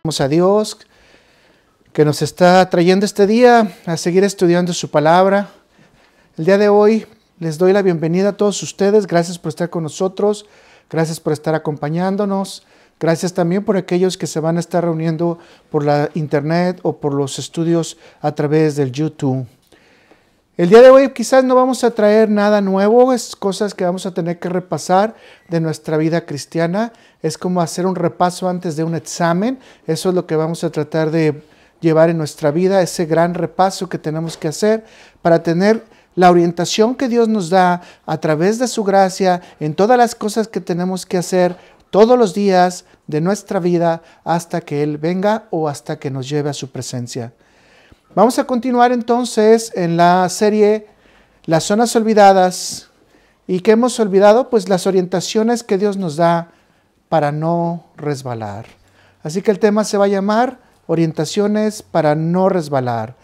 A Dios que nos está trayendo este día a seguir estudiando su palabra. El día de hoy les doy la bienvenida a todos ustedes. Gracias por estar con nosotros. Gracias por estar acompañándonos. Gracias también por aquellos que se van a estar reuniendo por la internet o por los estudios a través del YouTube. El día de hoy quizás no vamos a traer nada nuevo, es cosas que vamos a tener que repasar de nuestra vida cristiana. Es como hacer un repaso antes de un examen. Eso es lo que vamos a tratar de llevar en nuestra vida, ese gran repaso que tenemos que hacer para tener la orientación que Dios nos da a través de su gracia en todas las cosas que tenemos que hacer todos los días de nuestra vida hasta que Él venga o hasta que nos lleve a su presencia. Vamos a continuar entonces en la serie Las Zonas Olvidadas. ¿Y qué hemos olvidado? Pues las orientaciones que Dios nos da para no resbalar. Así que el tema se va a llamar Orientaciones para no resbalar.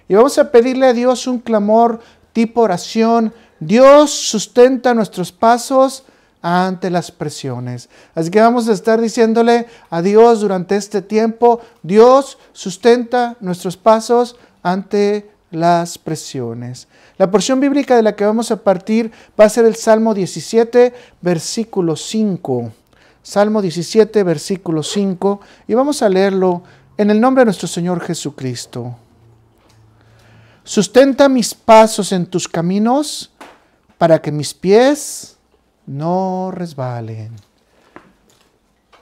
Y vamos a pedirle a Dios un clamor tipo oración. Dios sustenta nuestros pasos ante las presiones. Así que vamos a estar diciéndole a Dios durante este tiempo, Dios sustenta nuestros pasos ante las presiones. La porción bíblica de la que vamos a partir va a ser el Salmo 17, versículo 5. Salmo 17, versículo 5. Y vamos a leerlo en el nombre de nuestro Señor Jesucristo. Sustenta mis pasos en tus caminos para que mis pies no resbalen.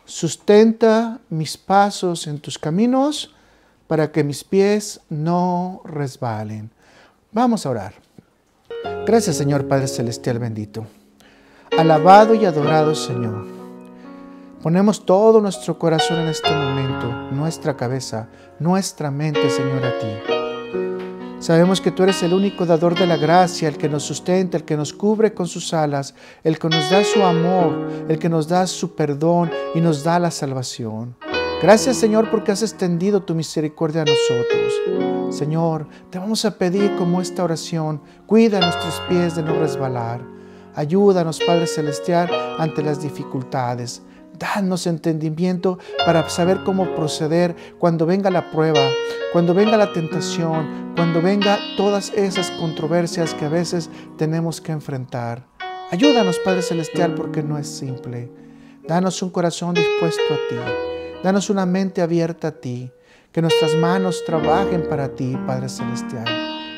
Sustenta mis pasos en tus caminos para que mis pies no resbalen. Vamos a orar. Gracias, Señor Padre Celestial bendito. Alabado y adorado Señor. Ponemos todo nuestro corazón en este momento, nuestra cabeza, nuestra mente, Señor, a ti. Sabemos que tú eres el único dador de la gracia, el que nos sustenta, el que nos cubre con sus alas, el que nos da su amor, el que nos da su perdón y nos da la salvación. Gracias, Señor, porque has extendido tu misericordia a nosotros. Señor, te vamos a pedir como esta oración, cuida nuestros pies de no resbalar. Ayúdanos, Padre Celestial, ante las dificultades. Danos entendimiento para saber cómo proceder cuando venga la prueba, cuando venga la tentación, cuando venga todas esas controversias que a veces tenemos que enfrentar. Ayúdanos, Padre Celestial, porque no es simple. Danos un corazón dispuesto a ti. Danos una mente abierta a ti. Que nuestras manos trabajen para ti, Padre Celestial.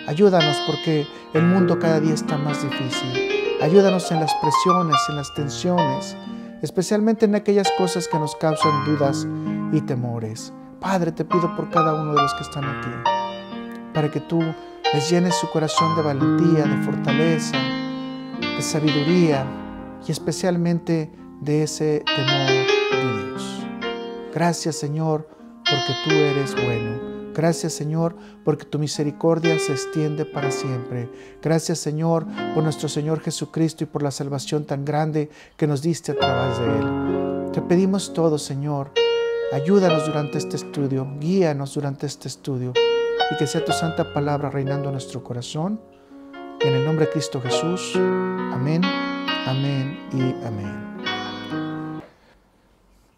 Ayúdanos porque el mundo cada día está más difícil. Ayúdanos en las presiones, en las tensiones, especialmente en aquellas cosas que nos causan dudas y temores. Padre, te pido por cada uno de los que están aquí, para que tú les llenes su corazón de valentía, de fortaleza, de sabiduría y especialmente de ese temor de Dios. Gracias, Señor, porque tú eres bueno. Gracias, Señor, porque tu misericordia se extiende para siempre. Gracias, Señor, por nuestro Señor Jesucristo y por la salvación tan grande que nos diste a través de Él. Te pedimos todo, Señor. Ayúdanos durante este estudio, guíanos durante este estudio y que sea tu santa palabra reinando en nuestro corazón. En el nombre de Cristo Jesús. Amén, amén y amén.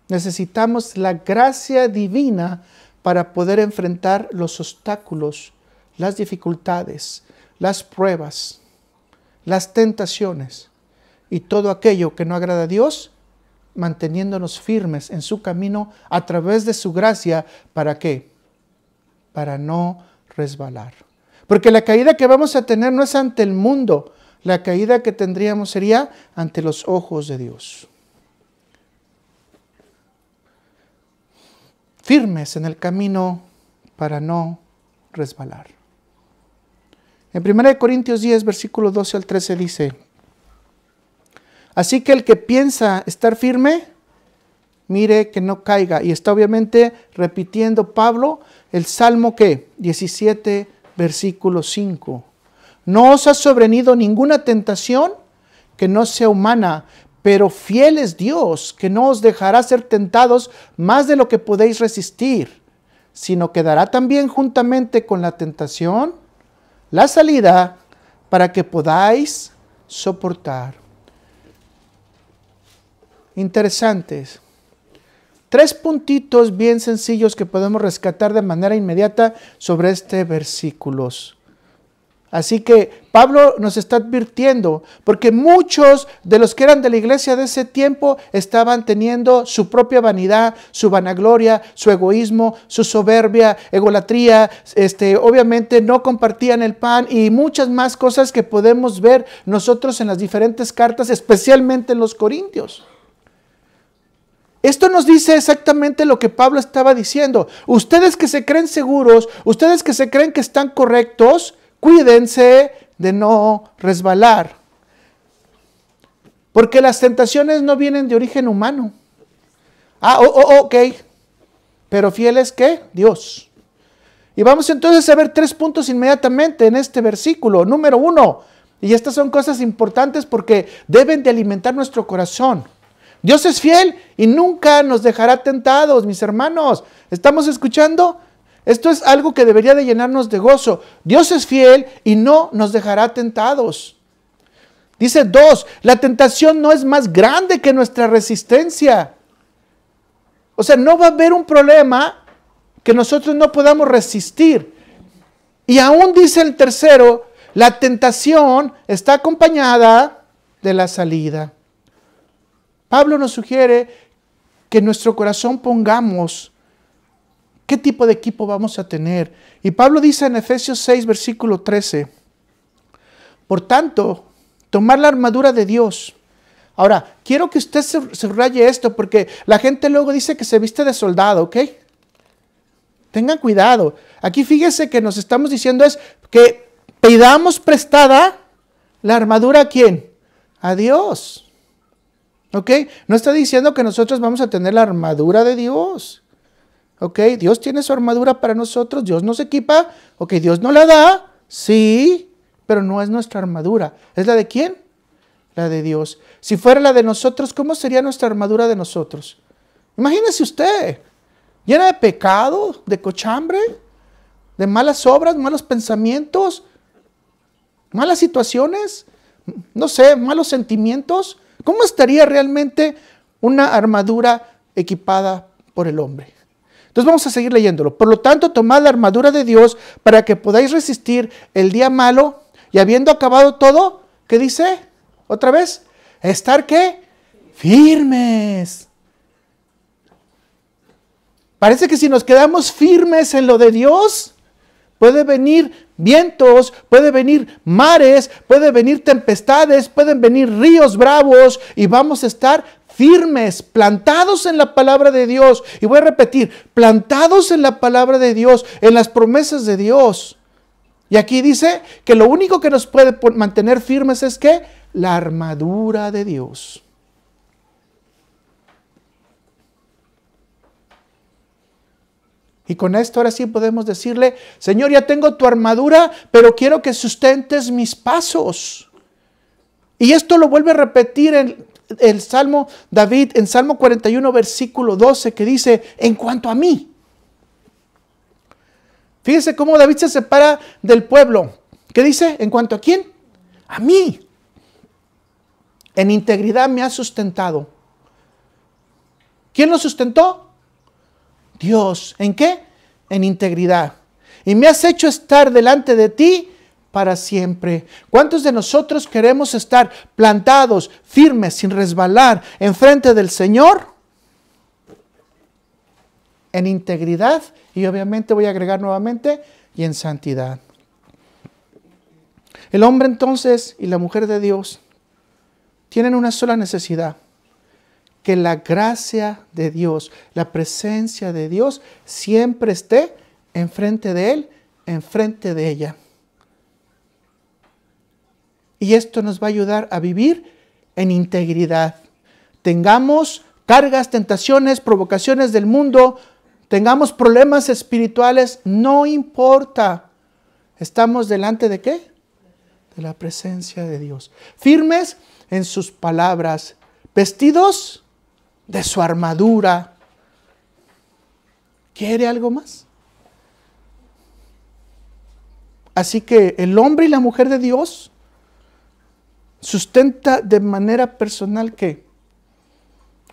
Necesitamos la gracia divina para poder enfrentar los obstáculos, las dificultades, las pruebas, las tentaciones y todo aquello que no agrada a Dios, manteniéndonos firmes en su camino a través de su gracia. ¿Para qué? Para no resbalar. Porque la caída que vamos a tener no es ante el mundo, la caída que tendríamos sería ante los ojos de Dios. Firmes en el camino para no resbalar. En 1 Corintios 10, versículos 12 al 13 dice: así que el que piensa estar firme, mire que no caiga. Y está obviamente repitiendo Pablo el Salmo 17, versículo 5. No os ha sobrevenido ninguna tentación que no sea humana, pero fiel es Dios, que no os dejará ser tentados más de lo que podéis resistir, sino que dará también juntamente con la tentación la salida para que podáis soportar. Interesantes. 3 puntitos bien sencillos que podemos rescatar de manera inmediata sobre este versículo. Así que Pablo nos está advirtiendo, porque muchos de los que eran de la iglesia de ese tiempo estaban teniendo su propia vanidad, su vanagloria, su egoísmo, su soberbia, egolatría, obviamente no compartían el pan y muchas más cosas que podemos ver nosotros en las diferentes cartas, especialmente en los Corintios. Esto nos dice exactamente lo que Pablo estaba diciendo. Ustedes que se creen seguros, ustedes que se creen que están correctos, cuídense de no resbalar. Porque las tentaciones no vienen de origen humano. Ok. Pero fiel es ¿qué? Dios. Y vamos entonces a ver 3 puntos inmediatamente en este versículo. Número 1. Y estas son cosas importantes porque deben de alimentar nuestro corazón. Dios es fiel y nunca nos dejará tentados, mis hermanos. ¿Estamos escuchando? Esto es algo que debería de llenarnos de gozo. Dios es fiel y no nos dejará tentados. Dice 2, la tentación no es más grande que nuestra resistencia. O sea, no va a haber un problema que nosotros no podamos resistir. Y aún dice el tercero, la tentación está acompañada de la salida. Pablo nos sugiere que en nuestro corazón pongamos ¿qué tipo de equipo vamos a tener? Y Pablo dice en Efesios 6, versículo 13, por tanto, tomar la armadura de Dios. Ahora, quiero que usted subraye esto porque la gente luego dice que se viste de soldado, ¿ok? Tengan cuidado. Aquí fíjese que nos estamos diciendo es que pidamos prestada la armadura ¿a quién? A Dios. ¿Ok? No está diciendo que nosotros vamos a tener la armadura de Dios. ¿Ok? Dios tiene su armadura para nosotros, Dios nos equipa, ¿ok? Dios nos la da, sí, pero no es nuestra armadura. ¿Es la de quién? La de Dios. Si fuera la de nosotros, ¿cómo sería nuestra armadura de nosotros? Imagínese usted, llena de pecado, de cochambre, de malas obras, malos pensamientos, malas situaciones, no sé, malos sentimientos. ¿Cómo estaría realmente una armadura equipada por el hombre? Entonces vamos a seguir leyéndolo. Por lo tanto, tomad la armadura de Dios para que podáis resistir el día malo y habiendo acabado todo, ¿qué dice? Otra vez, estar ¿qué? Firmes. Parece que si nos quedamos firmes en lo de Dios, puede venir vientos, puede venir mares, puede venir tempestades, pueden venir ríos bravos y vamos a estar firmes, plantados en la palabra de Dios. Y voy a repetir, plantados en la palabra de Dios, en las promesas de Dios. Y aquí dice que lo único que nos puede mantener firmes es ¿qué? La armadura de Dios. Y con esto ahora sí podemos decirle, Señor, ya tengo tu armadura, pero quiero que sustentes mis pasos. Y esto lo vuelve a repetir en el Salmo David, en Salmo 41, versículo 12, que dice, en cuanto a mí. Fíjese cómo David se separa del pueblo. ¿Qué dice? ¿En cuanto a quién? A mí. En integridad me has sustentado. ¿Quién lo sustentó? Dios. ¿En qué? En integridad. Y me has hecho estar delante de ti para siempre. ¿Cuántos de nosotros queremos estar plantados, firmes, sin resbalar, enfrente del Señor? En integridad y obviamente voy a agregar nuevamente, y en santidad. El hombre entonces y la mujer de Dios tienen una sola necesidad. Que la gracia de Dios, la presencia de Dios siempre esté enfrente de él, enfrente de ella. Y esto nos va a ayudar a vivir en integridad. Tengamos cargas, tentaciones, provocaciones del mundo, tengamos problemas espirituales, no importa. ¿Estamos delante de qué? De la presencia de Dios. Firmes en sus palabras, vestidos de su armadura. ¿Quiere algo más? Así que el hombre y la mujer de Dios sustenta de manera personal ¿qué?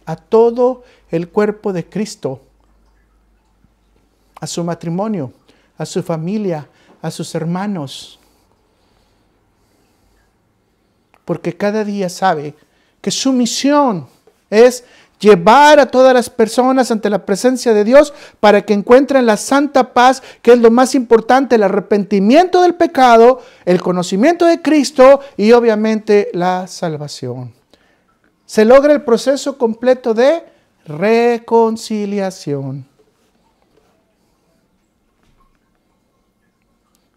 a todo el cuerpo de Cristo, a su matrimonio, a su familia, a sus hermanos. Porque cada día sabe que su misión es llevar a todas las personas ante la presencia de Dios para que encuentren la santa paz, que es lo más importante, el arrepentimiento del pecado, el conocimiento de Cristo y obviamente la salvación. Se logra el proceso completo de reconciliación.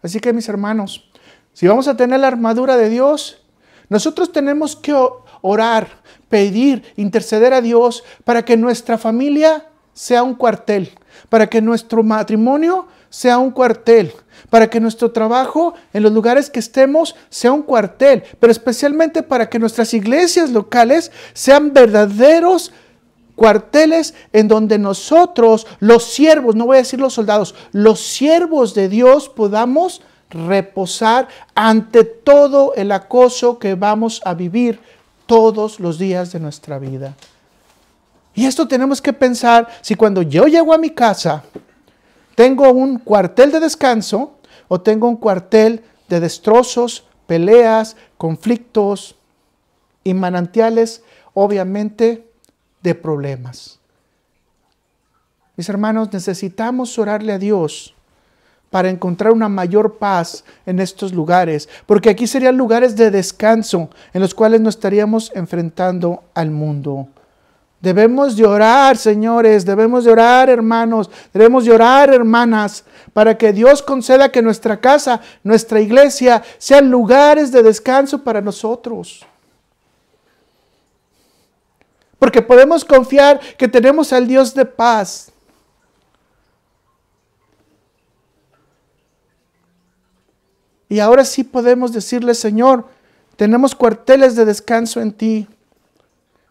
Así que, mis hermanos, si vamos a tener la armadura de Dios, nosotros tenemos que orar, pedir, interceder a Dios para que nuestra familia sea un cuartel, para que nuestro matrimonio sea un cuartel, para que nuestro trabajo en los lugares que estemos sea un cuartel, pero especialmente para que nuestras iglesias locales sean verdaderos cuarteles en donde nosotros, los siervos, no voy a decir los soldados, los siervos de Dios podamos reposar ante todo el acoso que vamos a vivir todos los días de nuestra vida. Y esto tenemos que pensar, si cuando yo llego a mi casa tengo un cuartel de descanso o tengo un cuartel de destrozos, peleas, conflictos y manantiales, obviamente, de problemas. Mis hermanos, necesitamos orarle a Dios para encontrar una mayor paz en estos lugares, porque aquí serían lugares de descanso en los cuales no estaríamos enfrentando al mundo. Debemos de orar, señores, debemos de orar, hermanos, debemos de orar, hermanas, para que Dios conceda que nuestra casa, nuestra iglesia, sean lugares de descanso para nosotros. Porque podemos confiar que tenemos al Dios de paz. Y ahora sí podemos decirle, Señor, tenemos cuarteles de descanso en ti.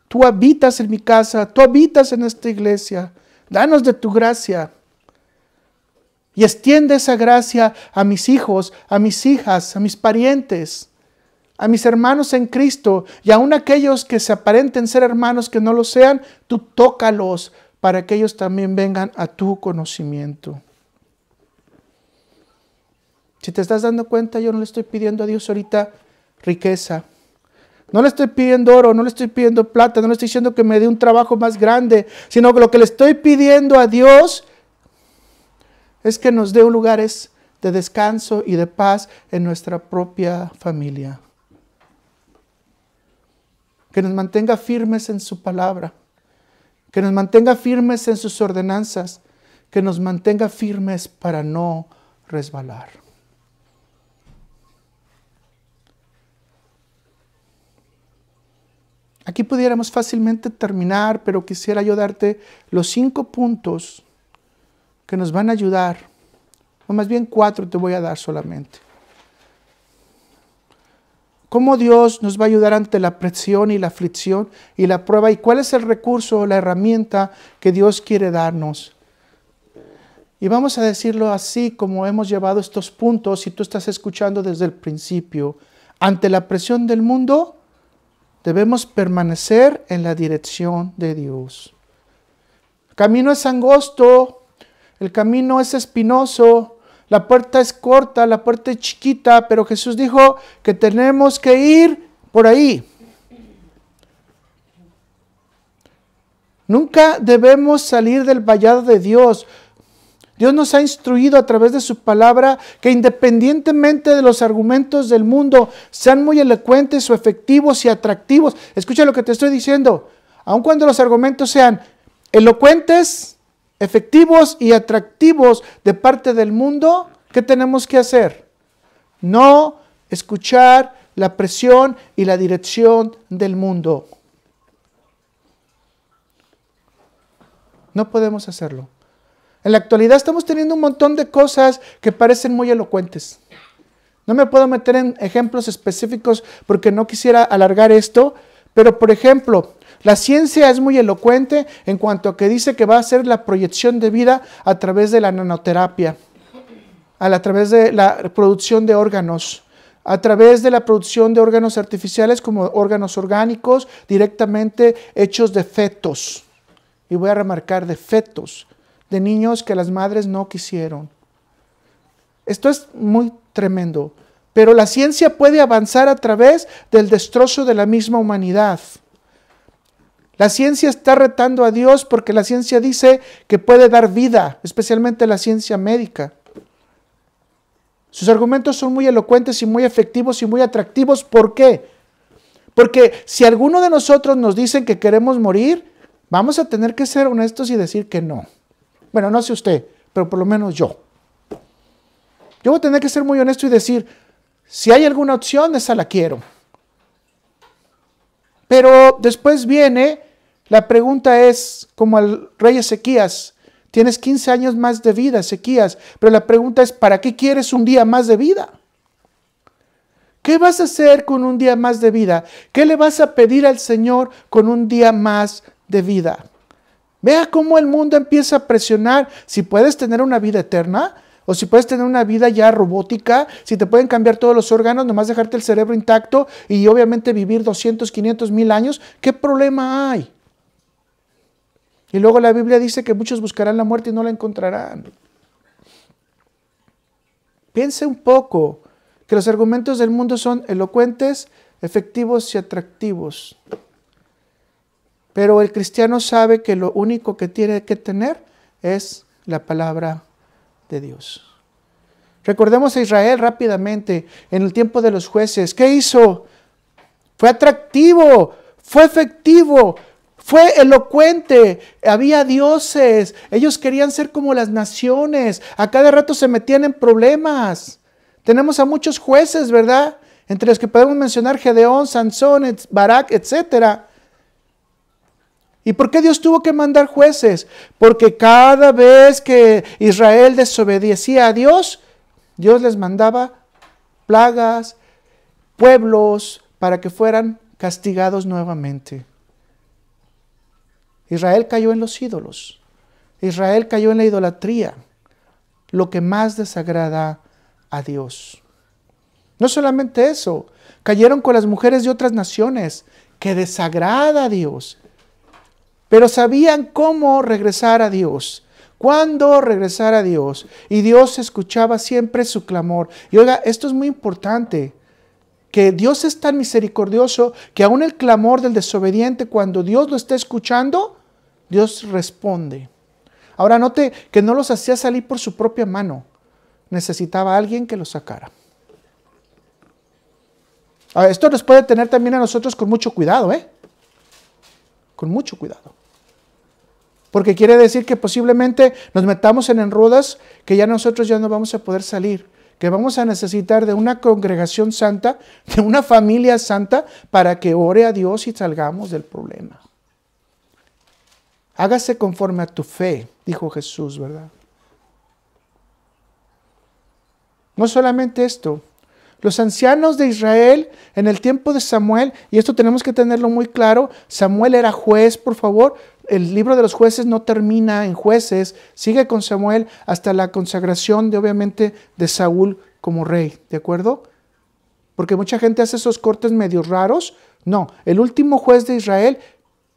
Tú habitas en mi casa, tú habitas en esta iglesia. Danos de tu gracia. Y extiende esa gracia a mis hijos, a mis hijas, a mis parientes, a mis hermanos en Cristo. Y aun aquellos que se aparenten ser hermanos que no lo sean, tú tócalos para que ellos también vengan a tu conocimiento. Si te estás dando cuenta, yo no le estoy pidiendo a Dios ahorita riqueza. No le estoy pidiendo oro, no le estoy pidiendo plata, no le estoy diciendo que me dé un trabajo más grande, sino que lo que le estoy pidiendo a Dios es que nos dé lugares de descanso y de paz en nuestra propia familia. Que nos mantenga firmes en su palabra, que nos mantenga firmes en sus ordenanzas, que nos mantenga firmes para no resbalar. Aquí pudiéramos fácilmente terminar, pero quisiera yo darte los 5 puntos que nos van a ayudar, o más bien 4 te voy a dar solamente. ¿Cómo Dios nos va a ayudar ante la presión y la aflicción y la prueba? ¿Y cuál es el recurso o la herramienta que Dios quiere darnos? Y vamos a decirlo así como hemos llevado estos puntos, si tú estás escuchando desde el principio. Ante la presión del mundo, debemos permanecer en la dirección de Dios. El camino es angosto, el camino es espinoso, la puerta es corta, la puerta es chiquita, pero Jesús dijo que tenemos que ir por ahí. Nunca debemos salir del vallado de Dios. Dios nos ha instruido a través de su palabra que independientemente de los argumentos del mundo, sean muy elocuentes o efectivos y atractivos. Escucha lo que te estoy diciendo. Aun cuando los argumentos sean elocuentes, efectivos y atractivos de parte del mundo, ¿qué tenemos que hacer? No escuchar la presión y la dirección del mundo. No podemos hacerlo. En la actualidad estamos teniendo un montón de cosas que parecen muy elocuentes. No me puedo meter en ejemplos específicos porque no quisiera alargar esto, pero por ejemplo, la ciencia es muy elocuente en cuanto a que dice que va a hacer la proyección de vida a través de la nanoterapia, a través de la producción de órganos, a través de la producción de órganos artificiales como órganos orgánicos directamente hechos de fetos. Y voy a remarcar de fetos, de niños que las madres no quisieron. Esto es muy tremendo. Pero la ciencia puede avanzar a través del destrozo de la misma humanidad. La ciencia está retando a Dios porque la ciencia dice que puede dar vida, especialmente la ciencia médica. Sus argumentos son muy elocuentes y muy efectivos y muy atractivos. ¿Por qué? Porque si alguno de nosotros nos dicen que queremos morir, vamos a tener que ser honestos y decir que no. Bueno, no sé usted, pero por lo menos yo. Yo voy a tener que ser muy honesto y decir, si hay alguna opción, esa la quiero. Pero después viene, la pregunta es, como al rey Ezequías, tienes 15 años más de vida, Ezequías, pero la pregunta es, ¿para qué quieres un día más de vida? ¿Qué vas a hacer con un día más de vida? ¿Qué le vas a pedir al Señor con un día más de vida? Vea cómo el mundo empieza a presionar si puedes tener una vida eterna o si puedes tener una vida ya robótica, si te pueden cambiar todos los órganos, nomás dejarte el cerebro intacto y obviamente vivir 200, 500, 1000 años. ¿Qué problema hay? Y luego la Biblia dice que muchos buscarán la muerte y no la encontrarán. Piense un poco que los argumentos del mundo son elocuentes, efectivos y atractivos. Pero el cristiano sabe que lo único que tiene que tener es la palabra de Dios. Recordemos a Israel rápidamente en el tiempo de los jueces. ¿Qué hizo? Fue atractivo, fue efectivo, fue elocuente, había dioses, ellos querían ser como las naciones, a cada rato se metían en problemas. Tenemos a muchos jueces, ¿verdad? Entre los que podemos mencionar Gedeón, Sansón, Barak, etc. ¿Y por qué Dios tuvo que mandar jueces? Porque cada vez que Israel desobedecía a Dios, Dios les mandaba plagas, pueblos, para que fueran castigados nuevamente. Israel cayó en los ídolos. Israel cayó en la idolatría, lo que más desagrada a Dios. No solamente eso, cayeron con las mujeres de otras naciones, que desagrada a Dios. Pero sabían cómo regresar a Dios, cuándo regresar a Dios. Y Dios escuchaba siempre su clamor. Y oiga, esto es muy importante, que Dios es tan misericordioso que aún el clamor del desobediente, cuando Dios lo está escuchando, Dios responde. Ahora note que no los hacía salir por su propia mano. Necesitaba a alguien que los sacara. Ahora, esto nos puede tener también a nosotros con mucho cuidado, con mucho cuidado. Porque quiere decir que posiblemente nos metamos en enredos que ya nosotros ya no vamos a poder salir. Que vamos a necesitar de una congregación santa, de una familia santa, para que ore a Dios y salgamos del problema. Hágase conforme a tu fe, dijo Jesús, ¿verdad? No solamente esto. Los ancianos de Israel en el tiempo de Samuel, y esto tenemos que tenerlo muy claro, Samuel era juez, por favor. El libro de los jueces no termina en jueces, sigue con Samuel hasta la consagración obviamente de Saúl como rey, ¿de acuerdo? Porque mucha gente hace esos cortes medio raros. No, el último juez de Israel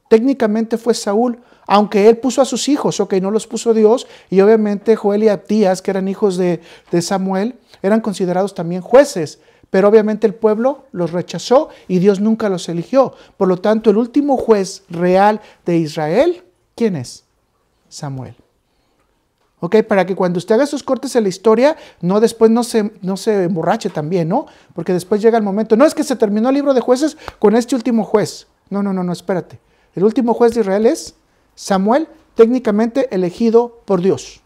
técnicamente fue Saúl, aunque él puso a sus hijos, ok, no los puso Dios, y obviamente Joel y Abdías, que eran hijos de Samuel, eran considerados también jueces. Pero obviamente el pueblo los rechazó y Dios nunca los eligió. Por lo tanto, el último juez real de Israel, ¿quién es? Samuel. Ok, para que cuando usted haga sus cortes en la historia, después no se emborrache también, ¿no? Porque después llega el momento, no es que se terminó el libro de jueces con este último juez. No, espérate. El último juez de Israel es Samuel, técnicamente elegido por Dios.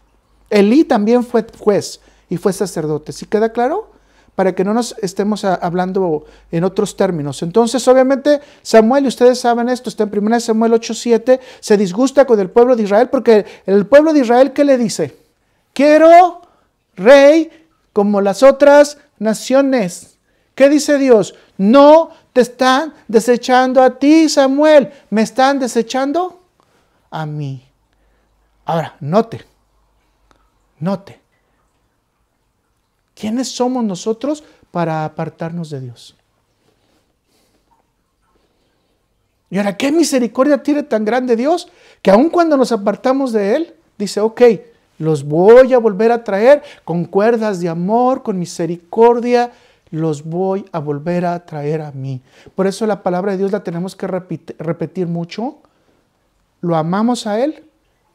Elí también fue juez y fue sacerdote. ¿Sí queda claro? Para que no nos estemos hablando en otros términos. Entonces, obviamente, Samuel, y ustedes saben esto, está en 1 Samuel 8:7, se disgusta con el pueblo de Israel, porque el pueblo de Israel, ¿qué le dice? Quiero rey como las otras naciones. ¿Qué dice Dios? No te están desechando a ti, Samuel, me están desechando a mí. Ahora, note. ¿Quiénes somos nosotros para apartarnos de Dios. Y ahora, ¿qué misericordia tiene tan grande Dios? Que aun cuando nos apartamos de Él, dice, ok, los voy a volver a traer con cuerdas de amor, con misericordia, los voy a volver a traer a mí. Por eso la palabra de Dios la tenemos que repetir mucho. Lo amamos a Él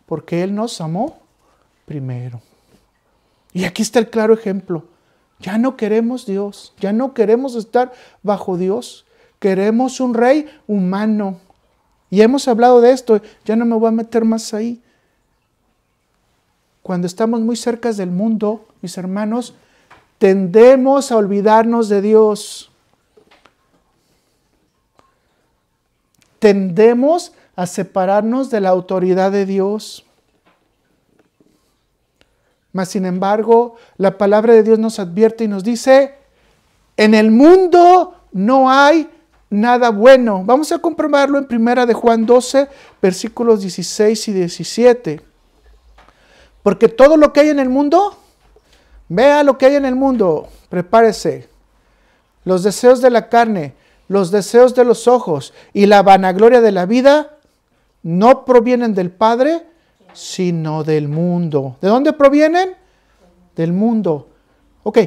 porque Él nos amó primero. Y aquí está el claro ejemplo. Ya no queremos Dios, ya no queremos estar bajo Dios. Queremos un rey humano. Y hemos hablado de esto, ya no me voy a meter más ahí. Cuando estamos muy cerca del mundo, mis hermanos, tendemos a olvidarnos de Dios. Tendemos a separarnos de la autoridad de Dios. Mas, sin embargo, la palabra de Dios nos advierte y nos dice, en el mundo no hay nada bueno. Vamos a comprobarlo en 1 de Juan 12, versículos 16 y 17. Porque todo lo que hay en el mundo, vea lo que hay en el mundo, prepárese. Los deseos de la carne, los deseos de los ojos y la vanagloria de la vida no provienen del Padre, sino del mundo. ¿De dónde provienen? Del mundo. Ok,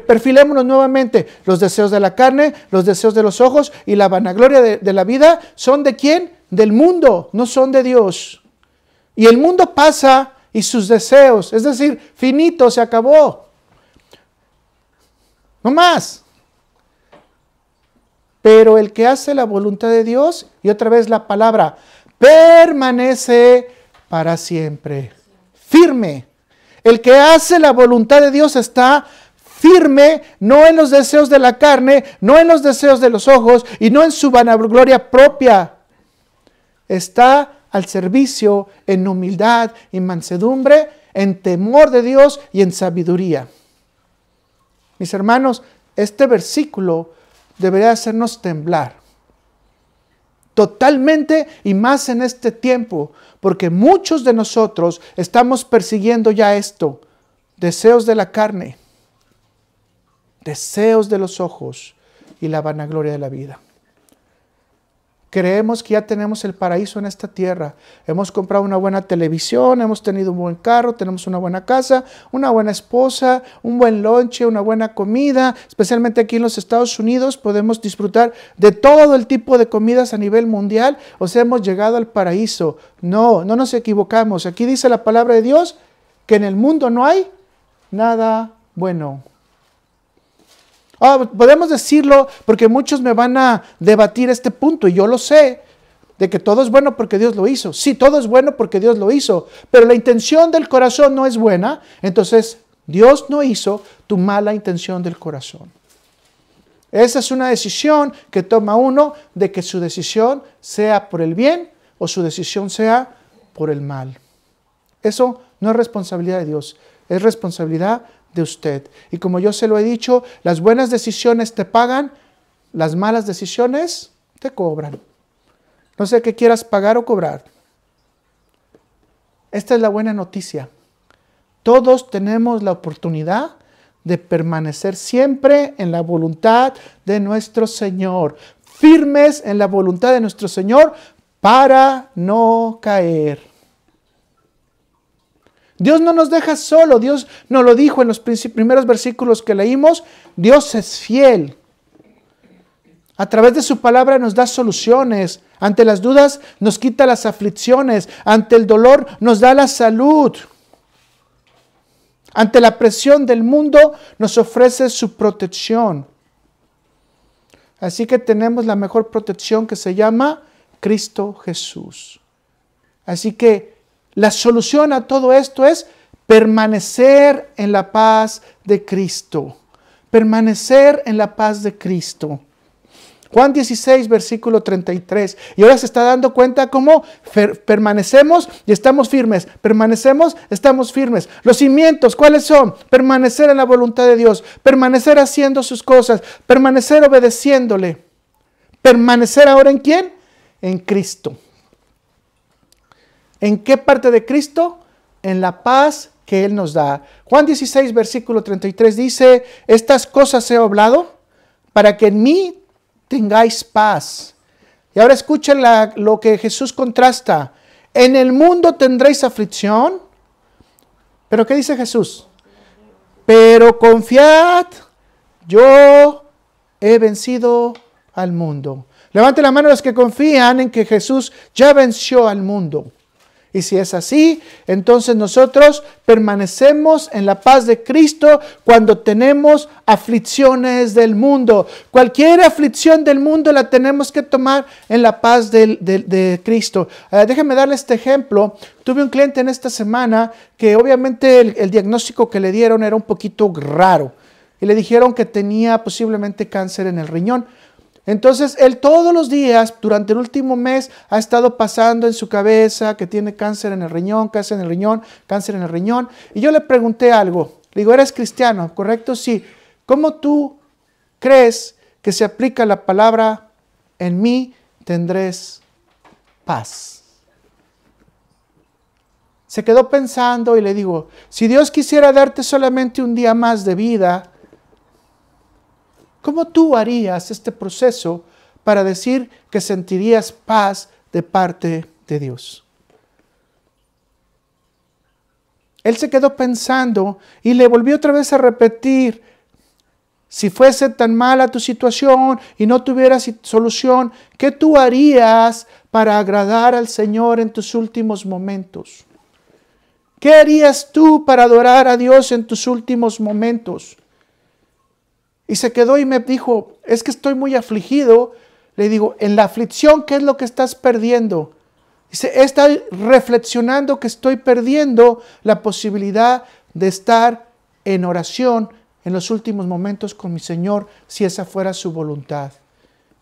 perfilémonos nuevamente. Los deseos de la carne, los deseos de los ojos y la vanagloria de la vida son ¿de quién? Del mundo, no son de Dios. Y el mundo pasa y sus deseos, es decir, finito, se acabó. No más. Pero el que hace la voluntad de Dios, y otra vez la palabra, permanece para siempre. Firme. El que hace la voluntad de Dios está firme, no en los deseos de la carne, no en los deseos de los ojos y no en su vanagloria propia. Está al servicio en humildad y mansedumbre, en temor de Dios y en sabiduría. Mis hermanos, este versículo debería hacernos temblar. Totalmente y más en este tiempo, porque muchos de nosotros estamos persiguiendo ya esto. Deseos de la carne, deseos de los ojos y la vanagloria de la vida. Creemos que ya tenemos el paraíso en esta tierra. Hemos comprado una buena televisión, hemos tenido un buen carro, tenemos una buena casa, una buena esposa, un buen lonche, una buena comida. Especialmente aquí en los Estados Unidos podemos disfrutar de todo el tipo de comidas a nivel mundial. O sea, hemos llegado al paraíso. No nos equivocamos. Aquí dice la palabra de Dios que en el mundo no hay nada bueno. Podemos decirlo porque muchos me van a debatir este punto y yo lo sé, de que todo es bueno porque Dios lo hizo. Sí, todo es bueno porque Dios lo hizo, pero la intención del corazón no es buena, entonces Dios no hizo tu mala intención del corazón. Esa es una decisión que toma uno de que su decisión sea por el bien o su decisión sea por el mal. Eso no es responsabilidad de Dios, es responsabilidad de usted. Y como yo se lo he dicho, las buenas decisiones te pagan, las malas decisiones te cobran. No sé qué quieras pagar o cobrar. Esta es la buena noticia. Todos tenemos la oportunidad de permanecer siempre en la voluntad de nuestro Señor, firmes en la voluntad de nuestro Señor para no caer. Dios no nos deja solo, Dios nos lo dijo en los primeros versículos que leímos, Dios es fiel. A través de su palabra nos da soluciones, ante las dudas nos quita las aflicciones, ante el dolor nos da la salud. Ante la presión del mundo nos ofrece su protección. Así que tenemos la mejor protección que se llama Cristo Jesús. Así que la solución a todo esto es permanecer en la paz de Cristo. Permanecer en la paz de Cristo. Juan 16, versículo 33. Y ahora se está dando cuenta cómo permanecemos y estamos firmes. Permanecemos, estamos firmes. Los cimientos, ¿cuáles son? Permanecer en la voluntad de Dios. Permanecer haciendo sus cosas. Permanecer obedeciéndole. Permanecer ahora ¿en quién? En Cristo. ¿En qué parte de Cristo? En la paz que Él nos da. Juan 16, versículo 33 dice, estas cosas he hablado para que en mí tengáis paz. Y ahora escuchen lo que Jesús contrasta. En el mundo tendréis aflicción. ¿Pero qué dice Jesús? Pero confiad, yo he vencido al mundo. Levante la mano los que confían en que Jesús ya venció al mundo. Y si es así, entonces nosotros permanecemos en la paz de Cristo cuando tenemos aflicciones del mundo. Cualquier aflicción del mundo la tenemos que tomar en la paz de Cristo. Déjenme darle este ejemplo. Tuve un cliente en esta semana que obviamente el diagnóstico que le dieron era un poquito raro. Y le dijeron que tenía posiblemente cáncer en el riñón. Entonces, él todos los días, durante el último mes, ha estado pasando en su cabeza que tiene cáncer en el riñón, cáncer en el riñón, cáncer en el riñón. Y yo le pregunté algo. Le digo, ¿eres cristiano? ¿Correcto? Sí. ¿Cómo tú crees que se aplica la palabra en mí tendréis paz? Se quedó pensando y le digo, si Dios quisiera darte solamente un día más de vida, ¿cómo tú harías este proceso para decir que sentirías paz de parte de Dios? Él se quedó pensando y le volvió otra vez a repetir, si fuese tan mala tu situación y no tuvieras solución, ¿qué tú harías para agradar al Señor en tus últimos momentos? ¿Qué harías tú para adorar a Dios en tus últimos momentos? Y se quedó y me dijo, es que estoy muy afligido. Le digo, en la aflicción, ¿qué es lo que estás perdiendo? Dice, estoy reflexionando que estoy perdiendo la posibilidad de estar en oración en los últimos momentos con mi Señor, si esa fuera su voluntad.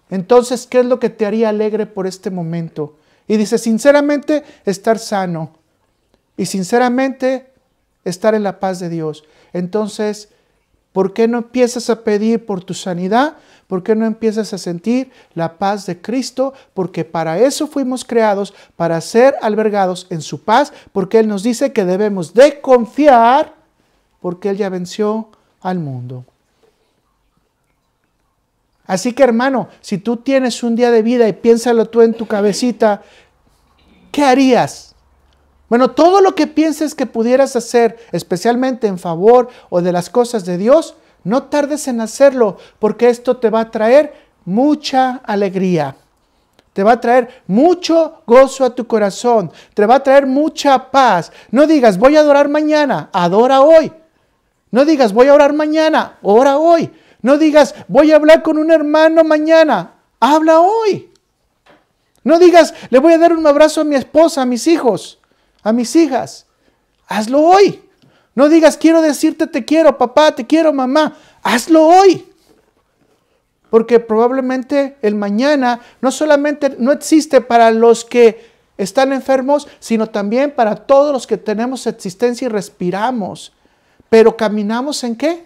Entonces, ¿qué es lo que te haría alegre por este momento? Y dice, sinceramente, estar sano. Y sinceramente, estar en la paz de Dios. Entonces, ¿por qué no empiezas a pedir por tu sanidad? ¿Por qué no empiezas a sentir la paz de Cristo? Porque para eso fuimos creados, para ser albergados en su paz, porque Él nos dice que debemos de confiar, porque Él ya venció al mundo. Así que, hermano, si tú tienes un día de vida y piénsalo tú en tu cabecita, ¿qué harías? Bueno, todo lo que pienses que pudieras hacer, especialmente en favor o de las cosas de Dios, no tardes en hacerlo, porque esto te va a traer mucha alegría. Te va a traer mucho gozo a tu corazón. Te va a traer mucha paz. No digas, voy a adorar mañana. Adora hoy. No digas, voy a orar mañana. Ora hoy. No digas, voy a hablar con un hermano mañana. Habla hoy. No digas, le voy a dar un abrazo a mi esposa, a mis hijos, a mis hijas. Hazlo hoy. No digas, quiero decirte te quiero, papá, te quiero, mamá. Hazlo hoy. Porque probablemente el mañana no solamente no existe para los que están enfermos, sino también para todos los que tenemos existencia y respiramos. Pero caminamos ¿en qué?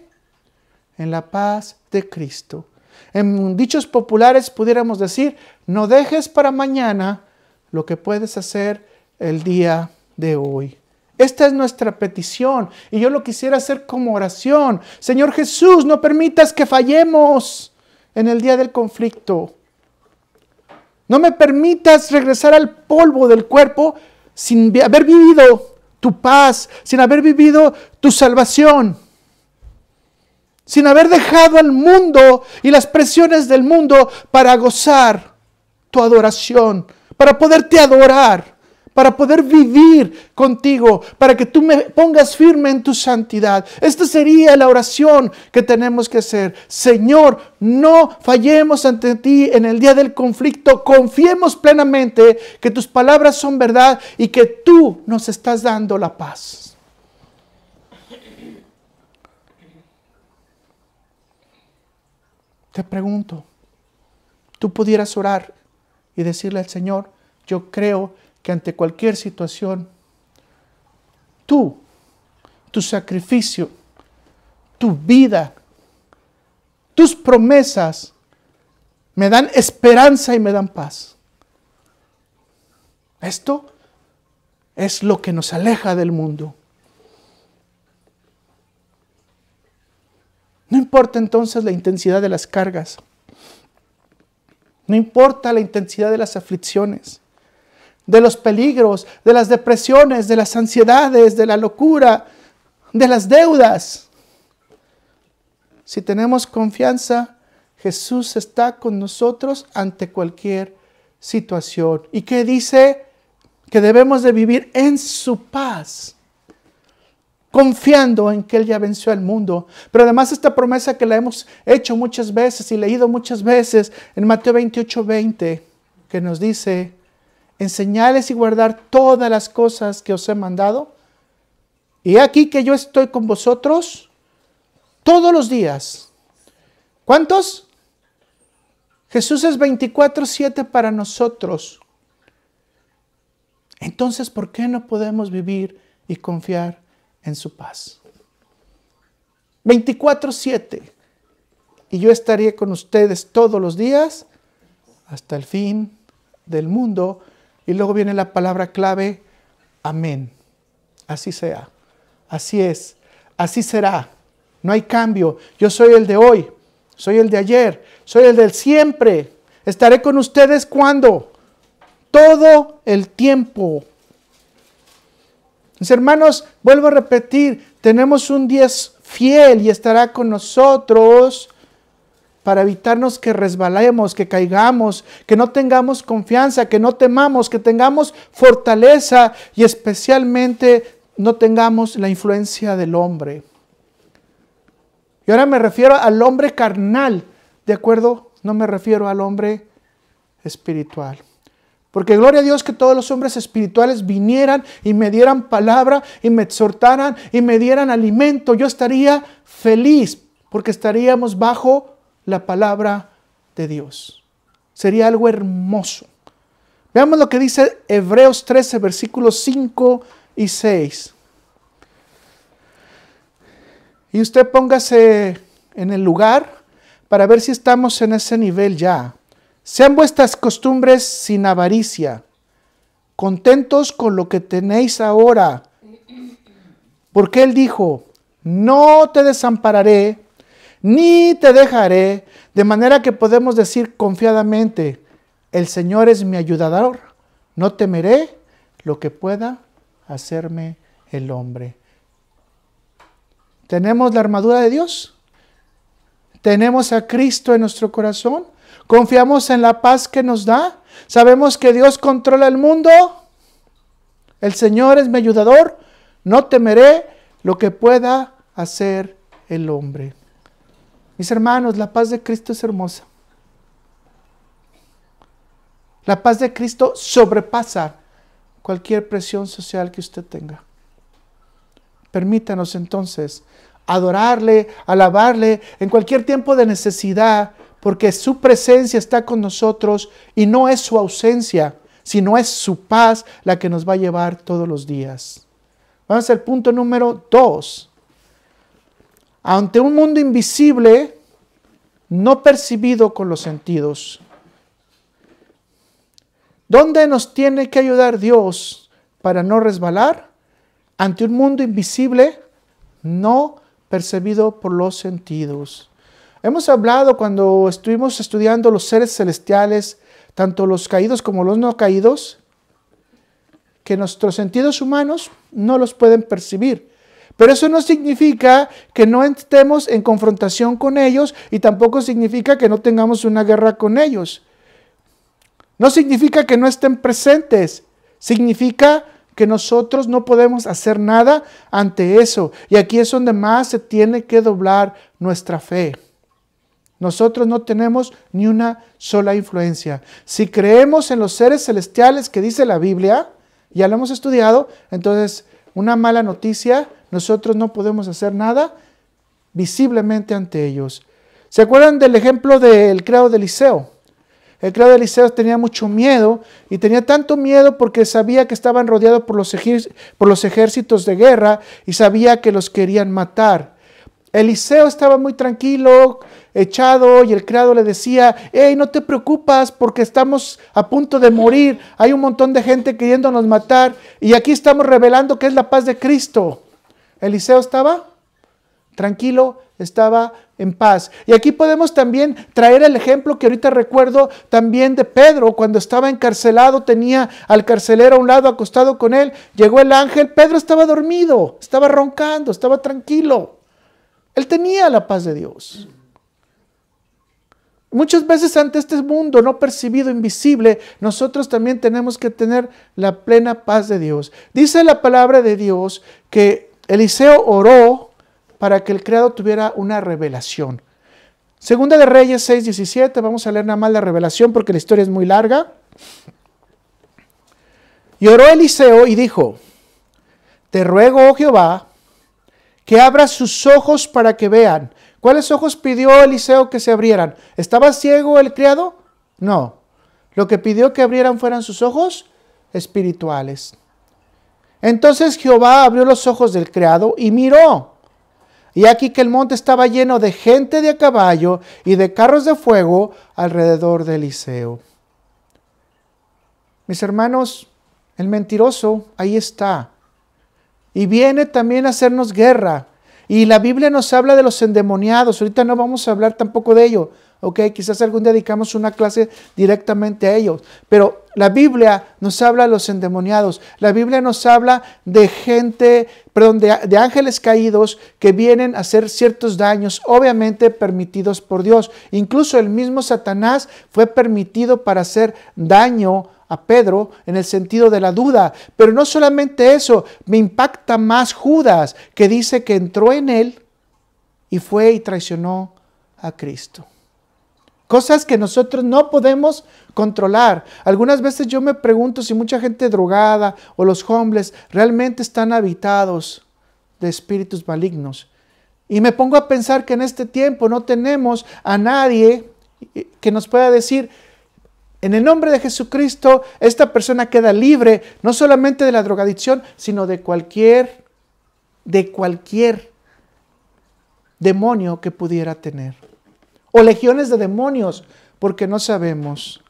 En la paz de Cristo. En dichos populares pudiéramos decir, no dejes para mañana lo que puedes hacer el día de hoy. Esta es nuestra petición y yo lo quisiera hacer como oración. Señor Jesús, no permitas que fallemos en el día del conflicto. No me permitas regresar al polvo del cuerpo sin haber vivido tu paz, sin haber vivido tu salvación, sin haber dejado al mundo y las presiones del mundo para gozar tu adoración, para poderte adorar, para poder vivir contigo, para que tú me pongas firme en tu santidad. Esta sería la oración que tenemos que hacer. Señor, no fallemos ante ti en el día del conflicto. Confiemos plenamente que tus palabras son verdad y que tú nos estás dando la paz. Te pregunto, ¿tú pudieras orar y decirle al Señor, yo creo que ante cualquier situación, tu sacrificio, tu vida, tus promesas me dan esperanza y me dan paz? Esto es lo que nos aleja del mundo. No importa entonces la intensidad de las cargas. No importa la intensidad de las aflicciones, de los peligros, de las depresiones, de las ansiedades, de la locura, de las deudas. Si tenemos confianza, Jesús está con nosotros ante cualquier situación. ¿Y qué dice? Que debemos de vivir en su paz, confiando en que Él ya venció al mundo. Pero además esta promesa que la hemos hecho muchas veces y leído muchas veces en Mateo 28:20, que nos dice: enseñarles y guardar todas las cosas que os he mandado. Y he aquí que yo estoy con vosotros todos los días. ¿Cuántos? Jesús es 24/7 para nosotros. Entonces, ¿por qué no podemos vivir y confiar en su paz? 24/7. Y yo estaré con ustedes todos los días hasta el fin del mundo. Y luego viene la palabra clave: amén. Así sea. Así es. Así será. No hay cambio. Yo soy el de hoy. Soy el de ayer. Soy el del siempre. Estaré con ustedes ¿cuándo? Todo el tiempo. Mis hermanos, vuelvo a repetir, tenemos un Dios fiel y estará con nosotros para evitarnos que resbalemos, que caigamos, que no tengamos confianza, que no temamos, que tengamos fortaleza y especialmente no tengamos la influencia del hombre. Y ahora me refiero al hombre carnal, ¿de acuerdo? No me refiero al hombre espiritual. Porque gloria a Dios que todos los hombres espirituales vinieran y me dieran palabra y me exhortaran y me dieran alimento. Yo estaría feliz porque estaríamos bajo la palabra de Dios. Sería algo hermoso. Veamos lo que dice Hebreos 13, versículos 5 y 6. Y usted póngase en el lugar para ver si estamos en ese nivel ya. Sean vuestras costumbres sin avaricia, contentos con lo que tenéis ahora. Porque Él dijo: no te desampararé, ni te dejaré, de manera que podemos decir confiadamente: el Señor es mi ayudador, no temeré lo que pueda hacerme el hombre. ¿Tenemos la armadura de Dios? ¿Tenemos a Cristo en nuestro corazón? ¿Confiamos en la paz que nos da? ¿Sabemos que Dios controla el mundo? El Señor es mi ayudador, no temeré lo que pueda hacer el hombre. Mis hermanos, la paz de Cristo es hermosa. La paz de Cristo sobrepasa cualquier presión social que usted tenga. Permítanos entonces adorarle, alabarle en cualquier tiempo de necesidad, porque su presencia está con nosotros y no es su ausencia, sino es su paz la que nos va a llevar todos los días. Vamos al punto número 2. Ante un mundo invisible, no percibido con los sentidos. ¿Dónde nos tiene que ayudar Dios para no resbalar? Ante un mundo invisible, no percibido por los sentidos. Hemos hablado cuando estuvimos estudiando los seres celestiales, tanto los caídos como los no caídos, que nuestros sentidos humanos no los pueden percibir. Pero eso no significa que no estemos en confrontación con ellos y tampoco significa que no tengamos una guerra con ellos. No significa que no estén presentes, significa que nosotros no podemos hacer nada ante eso. Y aquí es donde más se tiene que doblar nuestra fe. Nosotros no tenemos ni una sola influencia. Si creemos en los seres celestiales que dice la Biblia, ya lo hemos estudiado, entonces una mala noticia, nosotros no podemos hacer nada visiblemente ante ellos. ¿Se acuerdan del ejemplo del criado de Eliseo? El criado de Eliseo tenía mucho miedo y tenía tanto miedo porque sabía que estaban rodeados por los ejércitos de guerra y sabía que los querían matar. Eliseo estaba muy tranquilo, echado, y el criado le decía: hey, no te preocupas porque estamos a punto de morir, hay un montón de gente queriéndonos matar y aquí estamos revelando que es la paz de Cristo. Eliseo estaba tranquilo, estaba en paz. Y aquí podemos también traer el ejemplo que ahorita recuerdo también de Pedro, cuando estaba encarcelado, tenía al carcelero a un lado acostado con él, llegó el ángel, Pedro estaba dormido, estaba roncando, estaba tranquilo. Él tenía la paz de Dios. Muchas veces ante este mundo no percibido, invisible, nosotros también tenemos que tener la plena paz de Dios. Dice la palabra de Dios que Eliseo oró para que el criado tuviera una revelación. Segunda de Reyes 6:17, vamos a leer nada más la revelación porque la historia es muy larga. Y oró Eliseo y dijo: te ruego, oh Jehová, que abras sus ojos para que vean. ¿Cuáles ojos pidió Eliseo que se abrieran? ¿Estaba ciego el criado? No. Lo que pidió que abrieran fueran sus ojos espirituales. Entonces Jehová abrió los ojos del criado y miró. Y aquí que el monte estaba lleno de gente de a caballo y de carros de fuego alrededor de Eliseo. Mis hermanos, el mentiroso ahí está. Y viene también a hacernos guerra. Y la Biblia nos habla de los endemoniados. Ahorita no vamos a hablar tampoco de ello. Ok, quizás algún día dedicamos una clase directamente a ellos. Pero la Biblia nos habla de los endemoniados. La Biblia nos habla de gente, perdón, de ángeles caídos que vienen a hacer ciertos daños, obviamente permitidos por Dios. Incluso el mismo Satanás fue permitido para hacer daño a Pedro en el sentido de la duda. Pero no solamente eso, me impacta más Judas, que dice que entró en él y fue y traicionó a Cristo. Cosas que nosotros no podemos controlar. Algunas veces yo me pregunto si mucha gente drogada o los homeless realmente están habitados de espíritus malignos. Y me pongo a pensar que en este tiempo no tenemos a nadie que nos pueda decir: en el nombre de Jesucristo, esta persona queda libre, no solamente de la drogadicción, sino de cualquier demonio que pudiera tener. O legiones de demonios, porque no sabemos.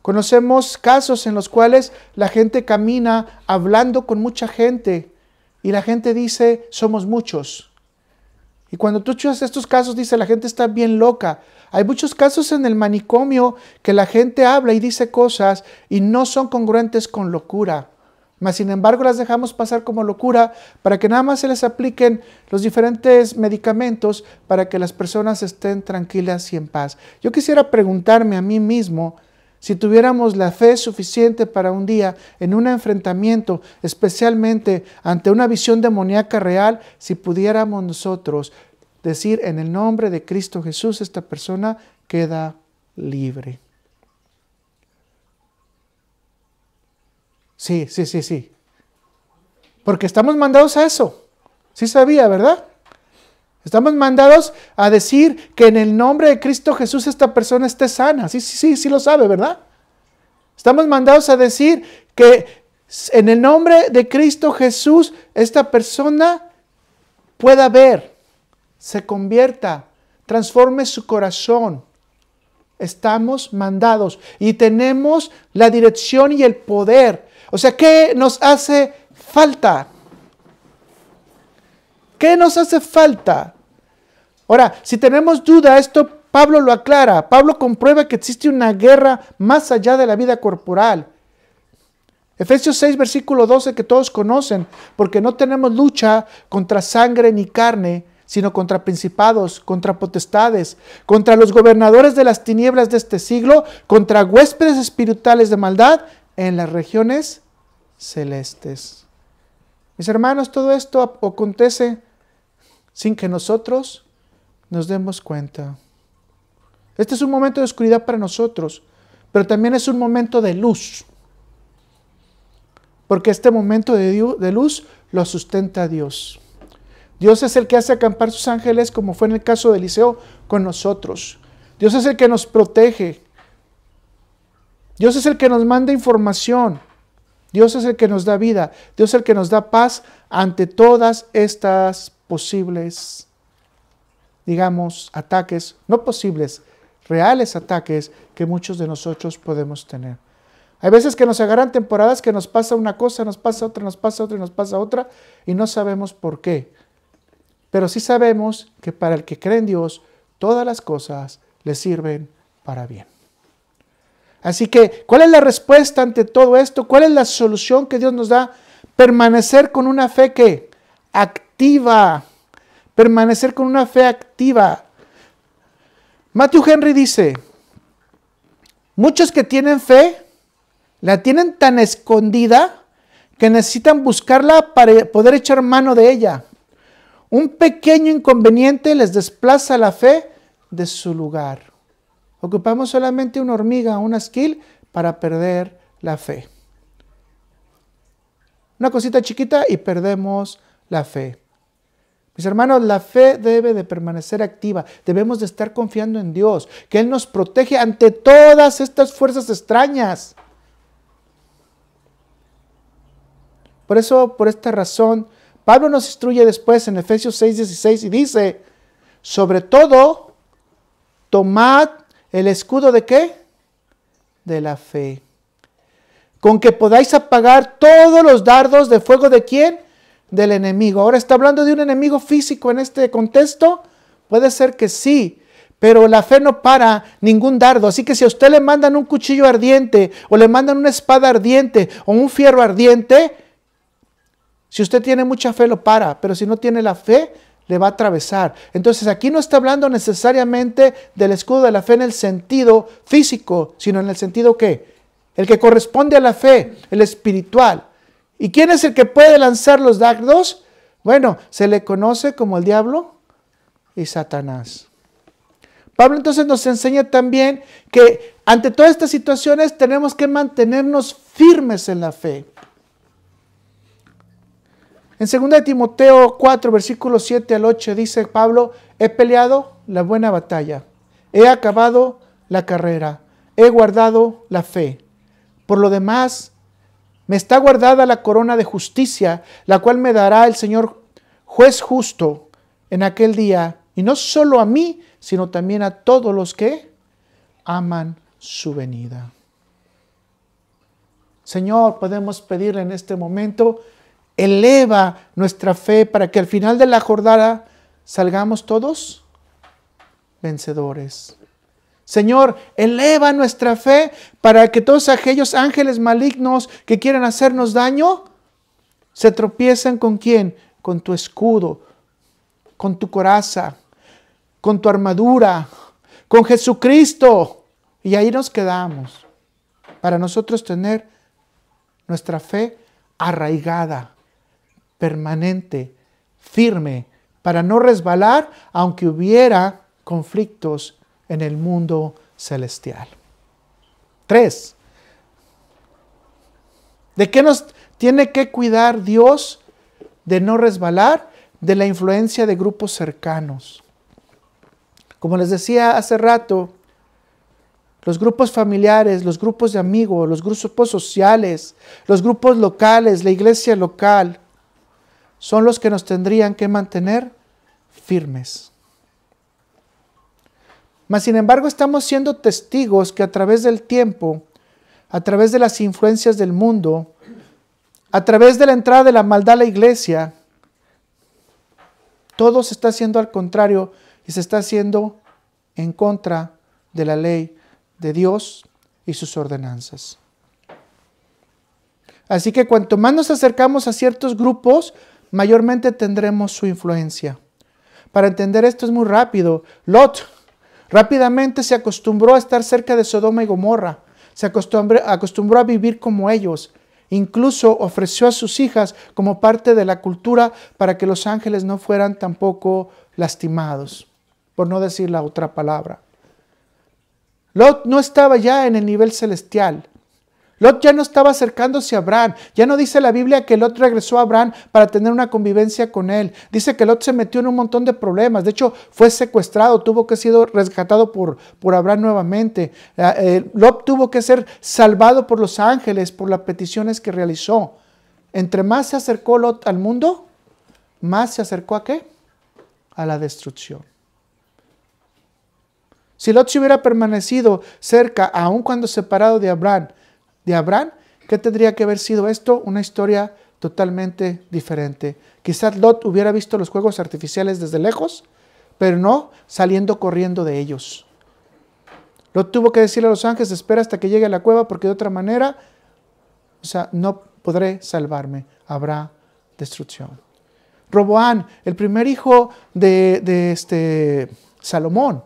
Conocemos casos en los cuales la gente camina hablando con mucha gente y la gente dice: somos muchos. Y cuando tú escuchas estos casos, dice: la gente está bien loca. Hay muchos casos en el manicomio que la gente habla y dice cosas y no son congruentes con locura. Mas sin embargo las dejamos pasar como locura para que nada más se les apliquen los diferentes medicamentos para que las personas estén tranquilas y en paz. Yo quisiera preguntarme a mí mismo, si tuviéramos la fe suficiente para un día en un enfrentamiento, especialmente ante una visión demoníaca real, si pudiéramos nosotros decir: en el nombre de Cristo Jesús, esta persona queda libre. Sí. Porque estamos mandados a eso. Sí sabía, ¿verdad? Estamos mandados a decir que en el nombre de Cristo Jesús esta persona esté sana. Sí lo sabe, ¿verdad? Estamos mandados a decir que en el nombre de Cristo Jesús esta persona pueda ver, se convierta, transforme su corazón. Estamos mandados y tenemos la dirección y el poder. O sea, ¿qué nos hace falta? ¿Qué nos hace falta? Ahora, si tenemos duda, esto Pablo lo aclara. Pablo comprueba que existe una guerra más allá de la vida corporal. Efesios 6, versículo 12, que todos conocen, porque no tenemos lucha contra sangre ni carne, sino contra principados, contra potestades, contra los gobernadores de las tinieblas de este siglo, contra huéspedes espirituales de maldad en las regiones celestes. Mis hermanos, todo esto acontece sin que nosotros nos demos cuenta. Este es un momento de oscuridad para nosotros, pero también es un momento de luz. Porque este momento de luz lo sustenta Dios. Dios es el que hace acampar sus ángeles, como fue en el caso de Eliseo, con nosotros. Dios es el que nos protege. Dios es el que nos manda información. Dios es el que nos da vida. Dios es el que nos da paz ante todas estas posibles, digamos, ataques, no posibles, reales ataques que muchos de nosotros podemos tener. Hay veces que nos agarran temporadas que nos pasa una cosa, nos pasa otra, nos pasa otra y nos pasa otra y no sabemos por qué. Pero sí sabemos que para el que cree en Dios, todas las cosas le sirven para bien. Así que, ¿cuál es la respuesta ante todo esto? ¿Cuál es la solución que Dios nos da? Permanecer con una fe que activa. Permanecer con una fe activa. Matthew Henry dice, muchos que tienen fe, la tienen tan escondida que necesitan buscarla para poder echar mano de ella. Un pequeño inconveniente les desplaza la fe de su lugar. Ocupamos solamente una hormiga, una esquil, para perder la fe. Una cosita chiquita y perdemos la fe. Mis hermanos, la fe debe de permanecer activa. Debemos de estar confiando en Dios, que Él nos protege ante todas estas fuerzas extrañas. Por eso, por esta razón, Pablo nos instruye después en Efesios 6:16 y dice, sobre todo, tomad el escudo ¿de qué? De la fe. Con que podáis apagar todos los dardos de fuego ¿de quién? Del enemigo. Ahora, ¿está hablando de un enemigo físico en este contexto? Puede ser que sí, pero la fe no para ningún dardo. Así que si a usted le mandan un cuchillo ardiente, o le mandan una espada ardiente, o un fierro ardiente, si usted tiene mucha fe lo para, pero si no tiene la fe, le va a atravesar. Entonces aquí no está hablando necesariamente del escudo de la fe en el sentido físico, sino en el sentido ¿qué? El que corresponde a la fe, el espiritual. ¿Y quién es el que puede lanzar los dardos? Bueno, se le conoce como el diablo y Satanás. Pablo entonces nos enseña también que ante todas estas situaciones tenemos que mantenernos firmes en la fe. En 2 Timoteo 4, versículos 7 al 8 dice Pablo, he peleado la buena batalla, he acabado la carrera, he guardado la fe. Por lo demás, me está guardada la corona de justicia, la cual me dará el Señor juez justo en aquel día, y no solo a mí, sino también a todos los que aman su venida. Señor, podemos pedirle en este momento, eleva nuestra fe para que al final de la jornada salgamos todos vencedores. Señor, eleva nuestra fe para que todos aquellos ángeles malignos que quieren hacernos daño se tropiecen con ¿quién? Con tu escudo, con tu coraza, con tu armadura, con Jesucristo. Y ahí nos quedamos para nosotros tener nuestra fe arraigada, permanente, firme, para no resbalar aunque hubiera conflictos en el mundo celestial. 3. ¿De qué nos tiene que cuidar Dios? De no resbalar de la influencia de grupos cercanos. Como les decía hace rato, los grupos familiares, los grupos de amigos, los grupos sociales, los grupos locales, la iglesia local, son los que nos tendrían que mantener firmes. Mas sin embargo estamos siendo testigos que a través del tiempo, a través de las influencias del mundo, a través de la entrada de la maldad a la iglesia, todo se está haciendo al contrario y se está haciendo en contra de la ley de Dios y sus ordenanzas. Así que cuanto más nos acercamos a ciertos grupos, mayormente tendremos su influencia. Para entender esto es muy rápido. Lot rápidamente se acostumbró a estar cerca de Sodoma y Gomorra. Se acostumbró a vivir como ellos. Incluso ofreció a sus hijas como parte de la cultura para que los ángeles no fueran tampoco lastimados, por no decir la otra palabra. Lot no estaba ya en el nivel celestial. Lot ya no estaba acercándose a Abraham. Ya no dice la Biblia que Lot regresó a Abraham para tener una convivencia con él. Dice que Lot se metió en un montón de problemas. De hecho, fue secuestrado, tuvo que ser rescatado por Abraham nuevamente. Lot tuvo que ser salvado por los ángeles por las peticiones que realizó. Entre más se acercó Lot al mundo, más se acercó ¿a qué? A la destrucción. Si Lot se hubiera permanecido cerca, aun cuando separado de Abraham, ¿qué tendría que haber sido esto? Una historia totalmente diferente. Quizás Lot hubiera visto los fuegos artificiales desde lejos, pero no saliendo corriendo de ellos. Lot tuvo que decirle a los ángeles, espera hasta que llegue a la cueva, porque de otra manera, no podré salvarme, habrá destrucción. Roboán, el primer hijo de Salomón.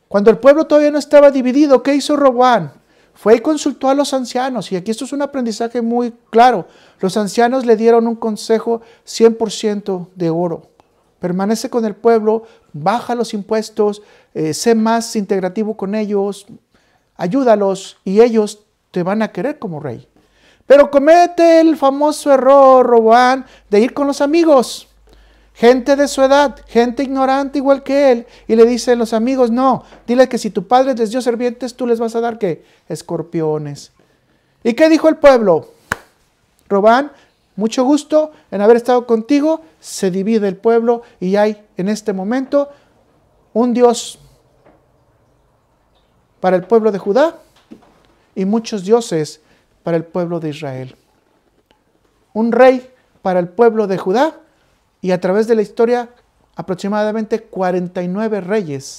Cuando el pueblo todavía no estaba dividido, ¿qué hizo Roboán? Fue y consultó a los ancianos, y aquí esto es un aprendizaje muy claro. Los ancianos le dieron un consejo 100% de oro. Permanece con el pueblo, baja los impuestos, sé más integrativo con ellos, ayúdalos y ellos te van a querer como rey. Pero comete el famoso error, Roboán, de ir con los amigos. Gente de su edad, gente ignorante igual que él, y le dicen los amigos, no, dile que si tu padre les dio serpientes, tú les vas a dar, ¿qué? Escorpiones. ¿Y qué dijo el pueblo? Roboán, mucho gusto en haber estado contigo, se divide el pueblo y hay en este momento un Dios para el pueblo de Judá y muchos dioses para el pueblo de Israel. Un rey para el pueblo de Judá y a través de la historia aproximadamente 49 reyes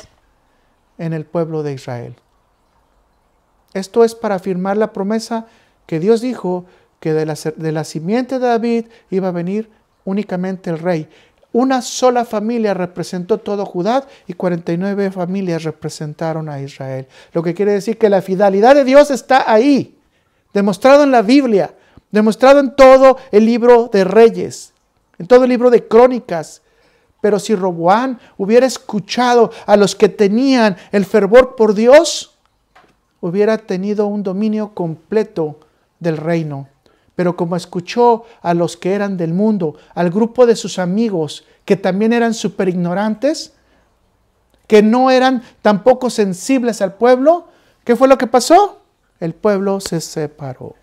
en el pueblo de Israel. Esto es para afirmar la promesa que Dios dijo que de la simiente de David iba a venir únicamente el rey. Una sola familia representó todo Judá y 49 familias representaron a Israel. Lo que quiere decir que la fidelidad de Dios está ahí, demostrado en la Biblia, demostrado en todo el libro de Reyes, en todo el libro de Crónicas. Pero si Roboán hubiera escuchado a los que tenían el fervor por Dios, hubiera tenido un dominio completo del reino. Pero como escuchó a los que eran del mundo, al grupo de sus amigos, que también eran súper ignorantes, que no eran tampoco sensibles al pueblo, ¿qué fue lo que pasó? El pueblo se separó.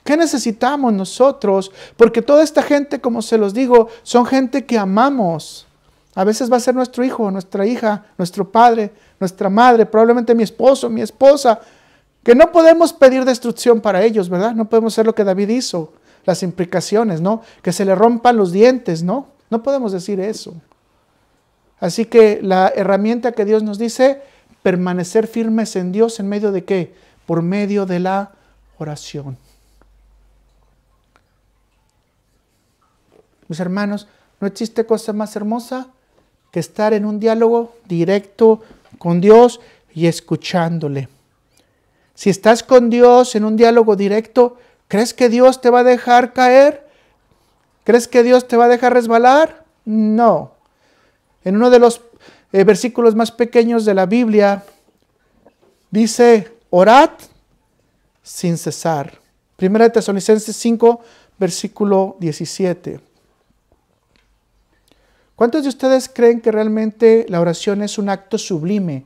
¿Qué necesitamos nosotros? Porque toda esta gente, como se los digo, son gente que amamos. A veces va a ser nuestro hijo, nuestra hija, nuestro padre, nuestra madre, probablemente mi esposo, mi esposa, que no podemos pedir destrucción para ellos, ¿verdad? No podemos hacer lo que David hizo, las implicaciones, ¿no? Que se le rompan los dientes, ¿no? No podemos decir eso. Así que la herramienta que Dios nos dice, permanecer firmes en Dios, ¿en medio de qué? Por medio de la oración. Mis hermanos, no existe cosa más hermosa que estar en un diálogo directo con Dios y escuchándole. Si estás con Dios en un diálogo directo, ¿crees que Dios te va a dejar caer? ¿Crees que Dios te va a dejar resbalar? No. En uno de los versículos más pequeños de la Biblia, dice, orad sin cesar. 1 Tesalonicenses 5, versículo 17. ¿Cuántos de ustedes creen que realmente la oración es un acto sublime?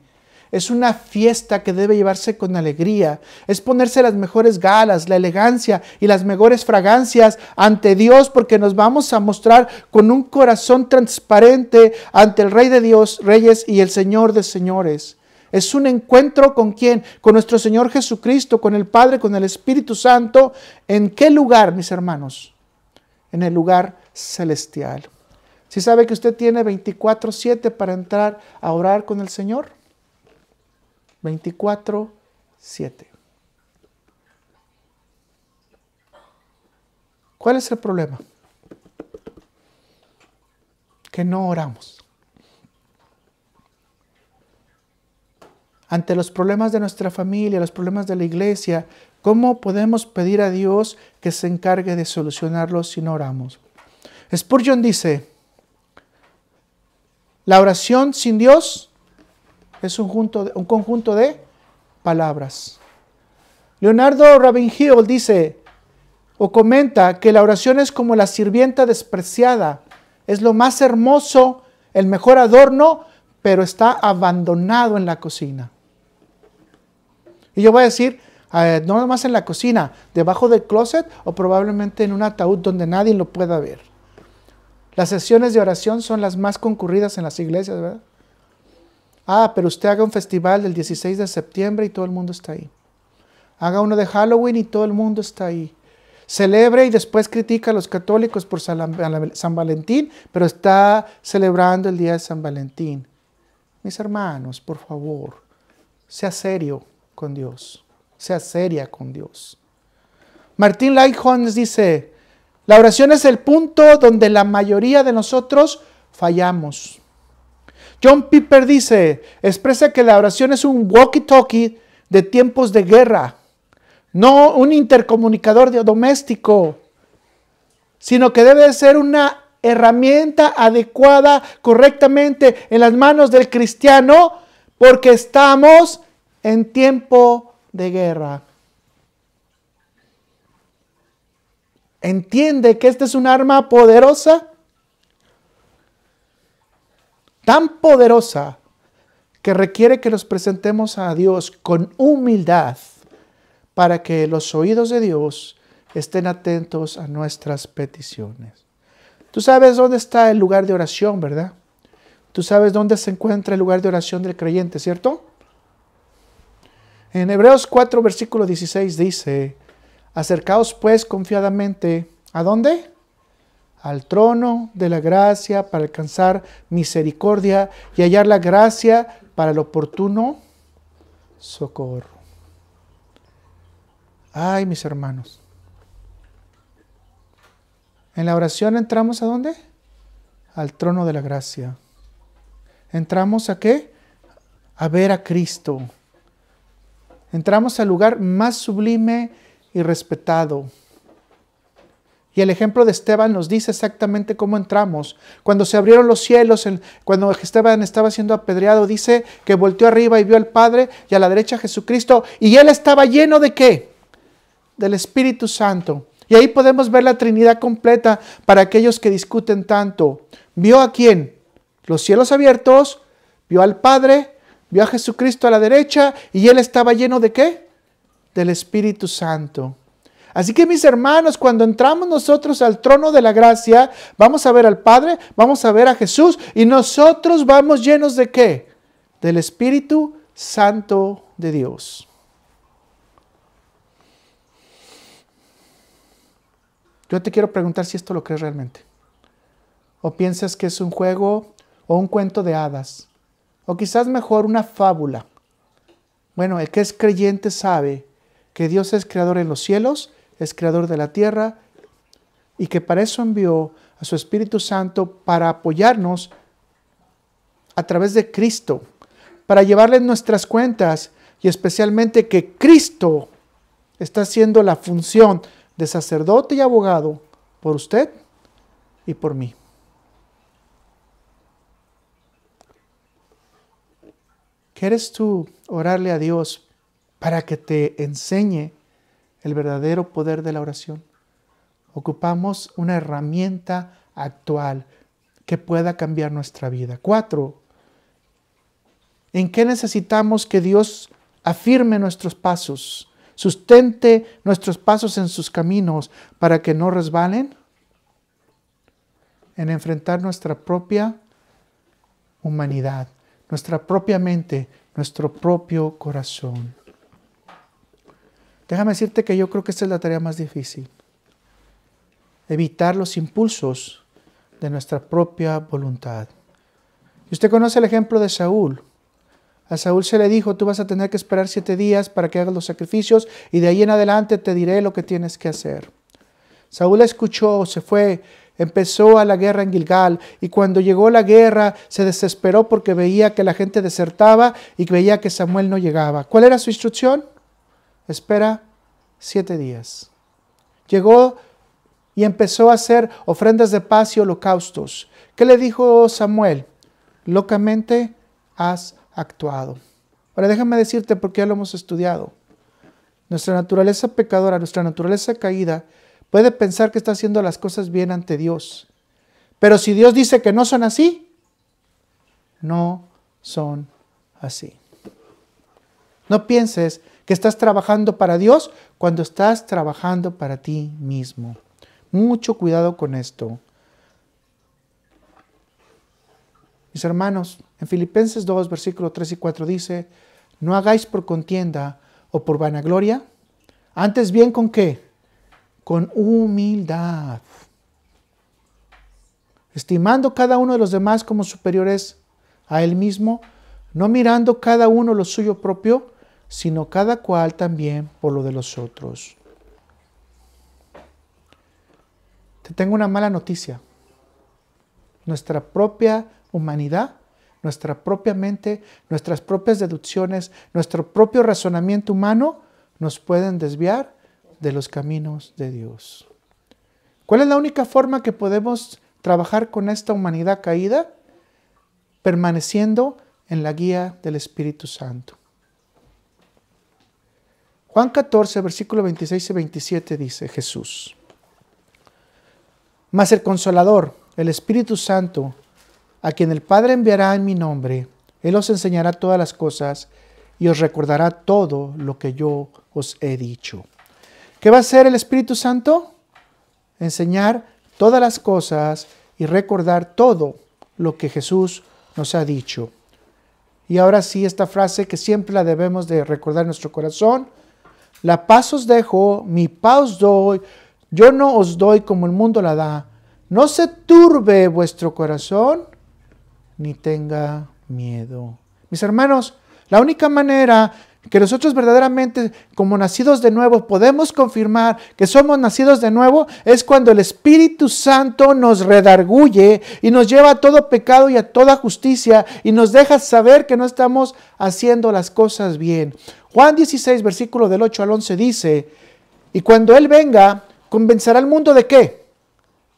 Es una fiesta que debe llevarse con alegría. Es ponerse las mejores galas, la elegancia y las mejores fragancias ante Dios, porque nos vamos a mostrar con un corazón transparente ante el Rey de Dios, Reyes y el Señor de Señores. Es un encuentro ¿con quién? Con nuestro Señor Jesucristo, con el Padre, con el Espíritu Santo. ¿En qué lugar, mis hermanos? En el lugar celestial. ¿Sí sabe que usted tiene 24/7 para entrar a orar con el Señor? 24/7. ¿Cuál es el problema? Que no oramos. Ante los problemas de nuestra familia, los problemas de la iglesia, ¿cómo podemos pedir a Dios que se encargue de solucionarlos si no oramos? Spurgeon dice, la oración sin Dios es un conjunto de palabras. Leonardo Ravenhill dice o comenta que la oración es como la sirvienta despreciada. Es lo más hermoso, el mejor adorno, pero está abandonado en la cocina. Y yo voy a decir, no nomás en la cocina, debajo del closet o probablemente en un ataúd donde nadie lo pueda ver. Las sesiones de oración son las más concurridas en las iglesias, ¿verdad? Pero usted haga un festival del 16 de septiembre y todo el mundo está ahí. Haga uno de Halloween y todo el mundo está ahí. Celebre y después critica a los católicos por San Valentín, pero está celebrando el día de San Valentín. Mis hermanos, por favor, sea serio con Dios. Sea seria con Dios. Martin Lloyd-Jones dice, la oración es el punto donde la mayoría de nosotros fallamos. John Piper dice, expresa que la oración es un walkie-talkie de tiempos de guerra, no un intercomunicador doméstico, sino que debe de ser una herramienta adecuada correctamente en las manos del cristiano, porque estamos en tiempo de guerra. ¿Entiende que esta es un arma poderosa? Tan poderosa que requiere que nos presentemos a Dios con humildad para que los oídos de Dios estén atentos a nuestras peticiones. Tú sabes dónde está el lugar de oración, ¿verdad? Tú sabes dónde se encuentra el lugar de oración del creyente, ¿cierto? En Hebreos 4, versículo 16 dice, acercaos pues confiadamente, ¿a dónde? Al trono de la gracia para alcanzar misericordia y hallar la gracia para el oportuno socorro. Ay, mis hermanos. En la oración entramos ¿a dónde? Al trono de la gracia. ¿Entramos a qué? A ver a Cristo. Entramos al lugar más sublime y respetado. Y el ejemplo de Esteban nos dice exactamente cómo entramos. Cuando se abrieron los cielos, cuando Esteban estaba siendo apedreado, dice que volteó arriba y vio al Padre y a la derecha a Jesucristo. Y él estaba lleno ¿de qué? Del Espíritu Santo. Y ahí podemos ver la Trinidad completa para aquellos que discuten tanto. ¿Vio a quién? Los cielos abiertos, vio al Padre, vio a Jesucristo a la derecha y él estaba lleno ¿de qué? Del Espíritu Santo. Así que mis hermanos, cuando entramos nosotros al trono de la gracia, vamos a ver al Padre, vamos a ver a Jesús y nosotros vamos llenos ¿de qué? Del Espíritu Santo de Dios. Yo te quiero preguntar si esto lo crees realmente. ¿O piensas que es un juego o un cuento de hadas? O quizás mejor una fábula. Bueno, el que es creyente sabe que Dios es creador en los cielos, es creador de la tierra y que para eso envió a su Espíritu Santo para apoyarnos a través de Cristo, para llevarle nuestras cuentas y especialmente que Cristo está haciendo la función de sacerdote y abogado por usted y por mí. ¿Quieres tú orarle a Dios para que te enseñe el verdadero poder de la oración? Ocupamos una herramienta actual que pueda cambiar nuestra vida. 4. ¿En qué necesitamos que Dios afirme nuestros pasos? Sustente nuestros pasos en sus caminos para que no resbalen. En enfrentar nuestra propia humanidad, nuestra propia mente, nuestro propio corazón. Déjame decirte que yo creo que esta es la tarea más difícil. Evitar los impulsos de nuestra propia voluntad. Y usted conoce el ejemplo de Saúl. A Saúl se le dijo, tú vas a tener que esperar 7 días para que hagas los sacrificios y de ahí en adelante te diré lo que tienes que hacer. Saúl escuchó, se fue, empezó a la guerra en Gilgal y cuando llegó la guerra se desesperó porque veía que la gente desertaba y veía que Samuel no llegaba. ¿Cuál era su instrucción? Espera 7 días. Llegó y empezó a hacer ofrendas de paz y holocaustos. ¿Qué le dijo Samuel? Locamente has actuado. Ahora déjame decirte porque ya lo hemos estudiado. Nuestra naturaleza pecadora, nuestra naturaleza caída, puede pensar que está haciendo las cosas bien ante Dios. Pero si Dios dice que no son así, no son así. No pienses que estás trabajando para Dios cuando estás trabajando para ti mismo. Mucho cuidado con esto. Mis hermanos, en Filipenses 2, versículos 3 y 4 dice, no hagáis por contienda o por vanagloria Antes bien, ¿con qué? Con humildad. Estimando cada uno de los demás como superiores a él mismo, no mirando cada uno lo suyo propio, sino cada cual también por lo de los otros. Te tengo una mala noticia. Nuestra propia humanidad, nuestra propia mente, nuestras propias deducciones, nuestro propio razonamiento humano nos pueden desviar de los caminos de Dios. ¿Cuál es la única forma que podemos trabajar con esta humanidad caída? Permaneciendo en la guía del Espíritu Santo. Juan 14, versículo 26 y 27 dice Jesús: Mas el Consolador, el Espíritu Santo, a quien el Padre enviará en mi nombre, Él os enseñará todas las cosas y os recordará todo lo que yo os he dicho. ¿Qué va a hacer el Espíritu Santo? Enseñar todas las cosas y recordar todo lo que Jesús nos ha dicho. Y ahora sí, esta frase que siempre la debemos de recordar en nuestro corazón: la paz os dejo, mi paz os doy, yo no os doy como el mundo la da. No se turbe vuestro corazón, ni tenga miedo. Mis hermanos, la única manera que nosotros verdaderamente, como nacidos de nuevo, podemos confirmar que somos nacidos de nuevo es cuando el Espíritu Santo nos redarguye y nos lleva a todo pecado y a toda justicia y nos deja saber que no estamos haciendo las cosas bien. Juan 16, versículo del 8 al 11 dice: y cuando Él venga, convencerá al mundo ¿de qué?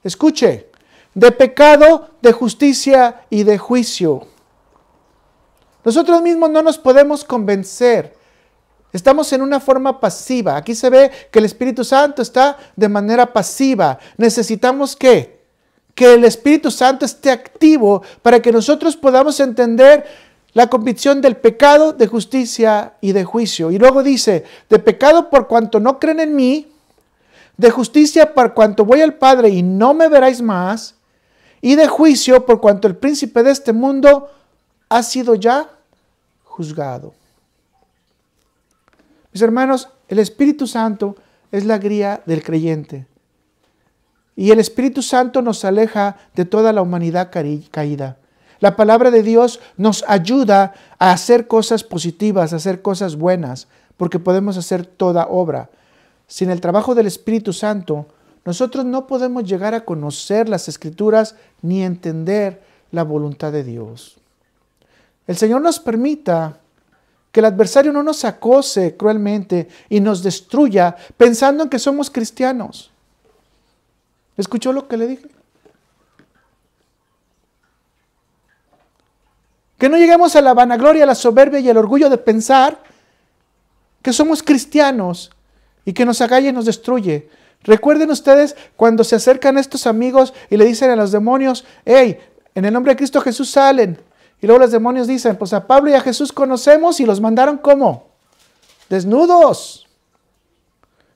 Escuche, de pecado, de justicia y de juicio. Nosotros mismos no nos podemos convencer. Estamos en una forma pasiva. Aquí se ve que el Espíritu Santo está de manera pasiva. Necesitamos ¿qué? Que el Espíritu Santo esté activo para que nosotros podamos entender la convicción del pecado, de justicia y de juicio. Y luego dice: de pecado por cuanto no creen en mí, de justicia por cuanto voy al Padre y no me veréis más, y de juicio por cuanto el príncipe de este mundo ha sido ya juzgado. Mis hermanos, el Espíritu Santo es la guía del creyente. Y el Espíritu Santo nos aleja de toda la humanidad caída. La palabra de Dios nos ayuda a hacer cosas positivas, a hacer cosas buenas, porque podemos hacer toda obra. Sin el trabajo del Espíritu Santo, nosotros no podemos llegar a conocer las Escrituras ni entender la voluntad de Dios. El Señor nos permita que el adversario no nos acose cruelmente y nos destruya pensando en que somos cristianos. ¿Escuchó lo que le dije? Que no lleguemos a la vanagloria, a la soberbia y al orgullo de pensar que somos cristianos y que nos agalle y nos destruye. Recuerden ustedes cuando se acercan estos amigos y le dicen a los demonios: hey, en el nombre de Cristo Jesús salen. Y luego los demonios dicen: pues a Pablo y a Jesús conocemos y los mandaron ¿cómo? Desnudos.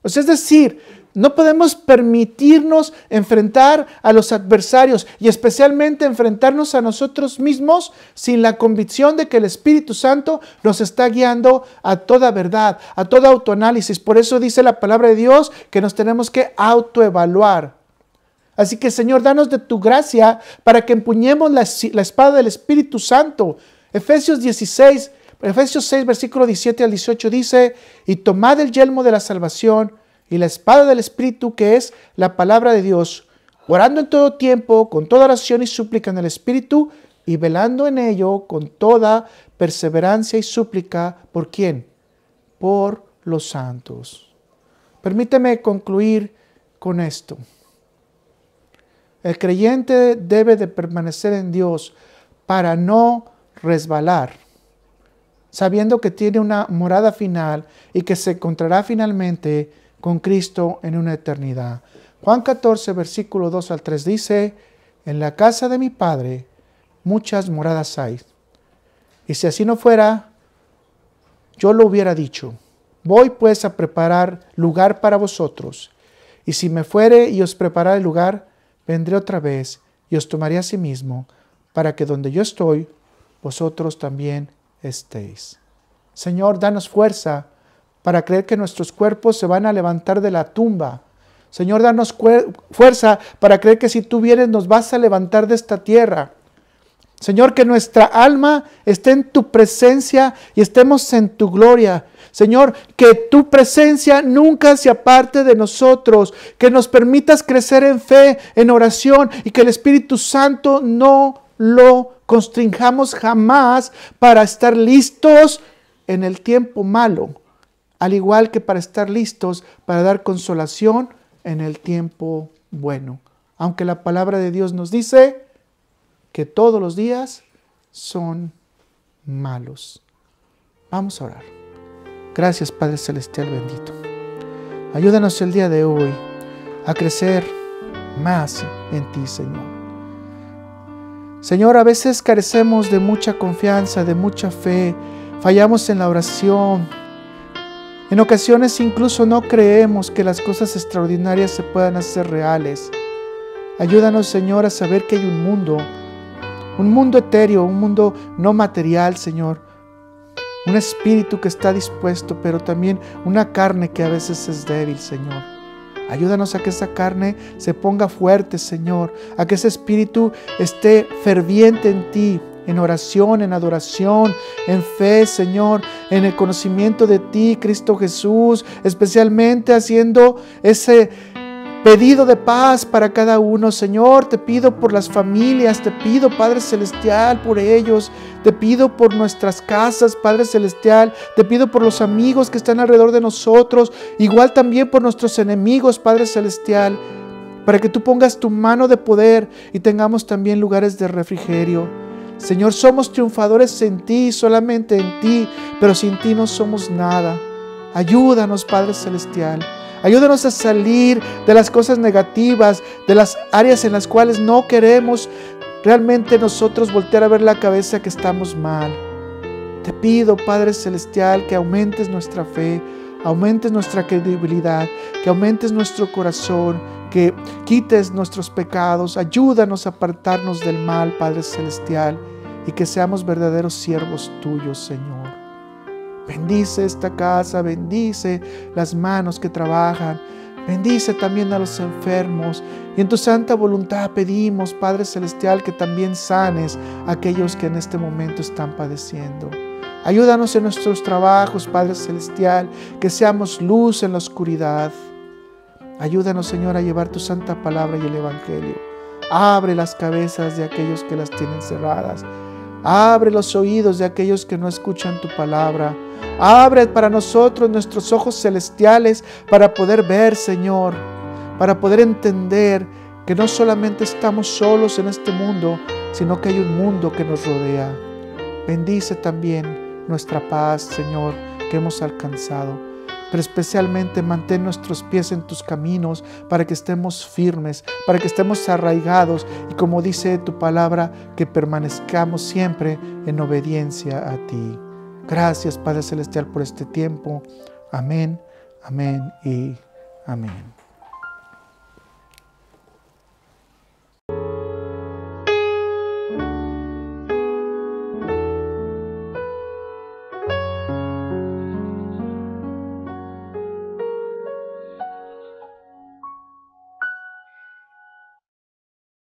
O sea, es decir, no podemos permitirnos enfrentar a los adversarios y especialmente enfrentarnos a nosotros mismos sin la convicción de que el Espíritu Santo nos está guiando a toda verdad, a todo autoanálisis. Por eso dice la palabra de Dios que nos tenemos que autoevaluar. Así que, Señor, danos de tu gracia para que empuñemos la espada del Espíritu Santo. Efesios 6, versículo 17 al 18 dice: y tomad el yelmo de la salvación y la espada del Espíritu, que es la palabra de Dios, orando en todo tiempo, con toda oración y súplica en el Espíritu, y velando en ello con toda perseverancia y súplica. ¿Por quién? Por los santos. Permíteme concluir con esto. El creyente debe de permanecer en Dios para no resbalar, sabiendo que tiene una morada final y que se encontrará finalmente con Cristo en una eternidad. Juan 14, versículo 2 al 3 dice: en la casa de mi Padre muchas moradas hay. Y si así no fuera, yo lo hubiera dicho. Voy pues a preparar lugar para vosotros. Y si me fuere y os preparare el lugar, vendré otra vez y os tomaré a sí mismo, para que donde yo estoy, vosotros también estéis. Señor, danos fuerza para creer que nuestros cuerpos se van a levantar de la tumba. Señor, danos fuerza para creer que si tú vienes nos vas a levantar de esta tierra. Señor, que nuestra alma esté en tu presencia y estemos en tu gloria. Señor, que tu presencia nunca se aparte de nosotros, que nos permitas crecer en fe, en oración, y que el Espíritu Santo no lo constringamos jamás para estar listos en el tiempo malo, al igual que para estar listos para dar consolación en el tiempo bueno. Aunque la palabra de Dios nos dice que todos los días son malos. Vamos a orar. Gracias, Padre Celestial bendito. Ayúdanos el día de hoy a crecer más en ti, Señor. Señor, a veces carecemos de mucha confianza, de mucha fe. Fallamos en la oración. En ocasiones incluso no creemos que las cosas extraordinarias se puedan hacer reales. Ayúdanos, Señor, a saber que hay un mundo etéreo, un mundo no material, Señor. Un espíritu que está dispuesto, pero también una carne que a veces es débil, Señor. Ayúdanos a que esa carne se ponga fuerte, Señor. A que ese espíritu esté ferviente en ti, en oración, en adoración, en fe, Señor, en el conocimiento de ti, Cristo Jesús, especialmente haciendo ese pedido de paz para cada uno. Señor, te pido por las familias, te pido, Padre Celestial, por ellos, te pido por nuestras casas, Padre Celestial, te pido por los amigos que están alrededor de nosotros, igual también por nuestros enemigos, Padre Celestial, para que tú pongas tu mano de poder y tengamos también lugares de refrigerio. Señor, somos triunfadores en ti, solamente en ti, pero sin ti no somos nada. Ayúdanos, Padre Celestial. Ayúdanos a salir de las cosas negativas, de las áreas en las cuales no queremos realmente nosotros voltear a ver la cabeza que estamos mal. Te pido, Padre Celestial, que aumentes nuestra fe, aumentes nuestra credibilidad, que aumentes nuestro corazón, que quites nuestros pecados. Ayúdanos a apartarnos del mal, Padre Celestial, y que seamos verdaderos siervos tuyos, Señor. Bendice esta casa, bendice las manos que trabajan, bendice también a los enfermos. Y en tu santa voluntad pedimos, Padre Celestial, que también sanes a aquellos que en este momento están padeciendo. Ayúdanos en nuestros trabajos, Padre Celestial, que seamos luz en la oscuridad. Ayúdanos, Señor, a llevar tu santa palabra y el Evangelio. Abre las cabezas de aquellos que las tienen cerradas. Abre los oídos de aquellos que no escuchan tu palabra. Abre para nosotros nuestros ojos celestiales para poder ver, Señor, para poder entender que no solamente estamos solos en este mundo, sino que hay un mundo que nos rodea. Bendice también nuestra paz, Señor, que hemos alcanzado. Pero especialmente mantén nuestros pies en tus caminos para que estemos firmes, para que estemos arraigados y, como dice tu palabra, que permanezcamos siempre en obediencia a ti. Gracias, Padre Celestial, por este tiempo. Amén, amén y amén.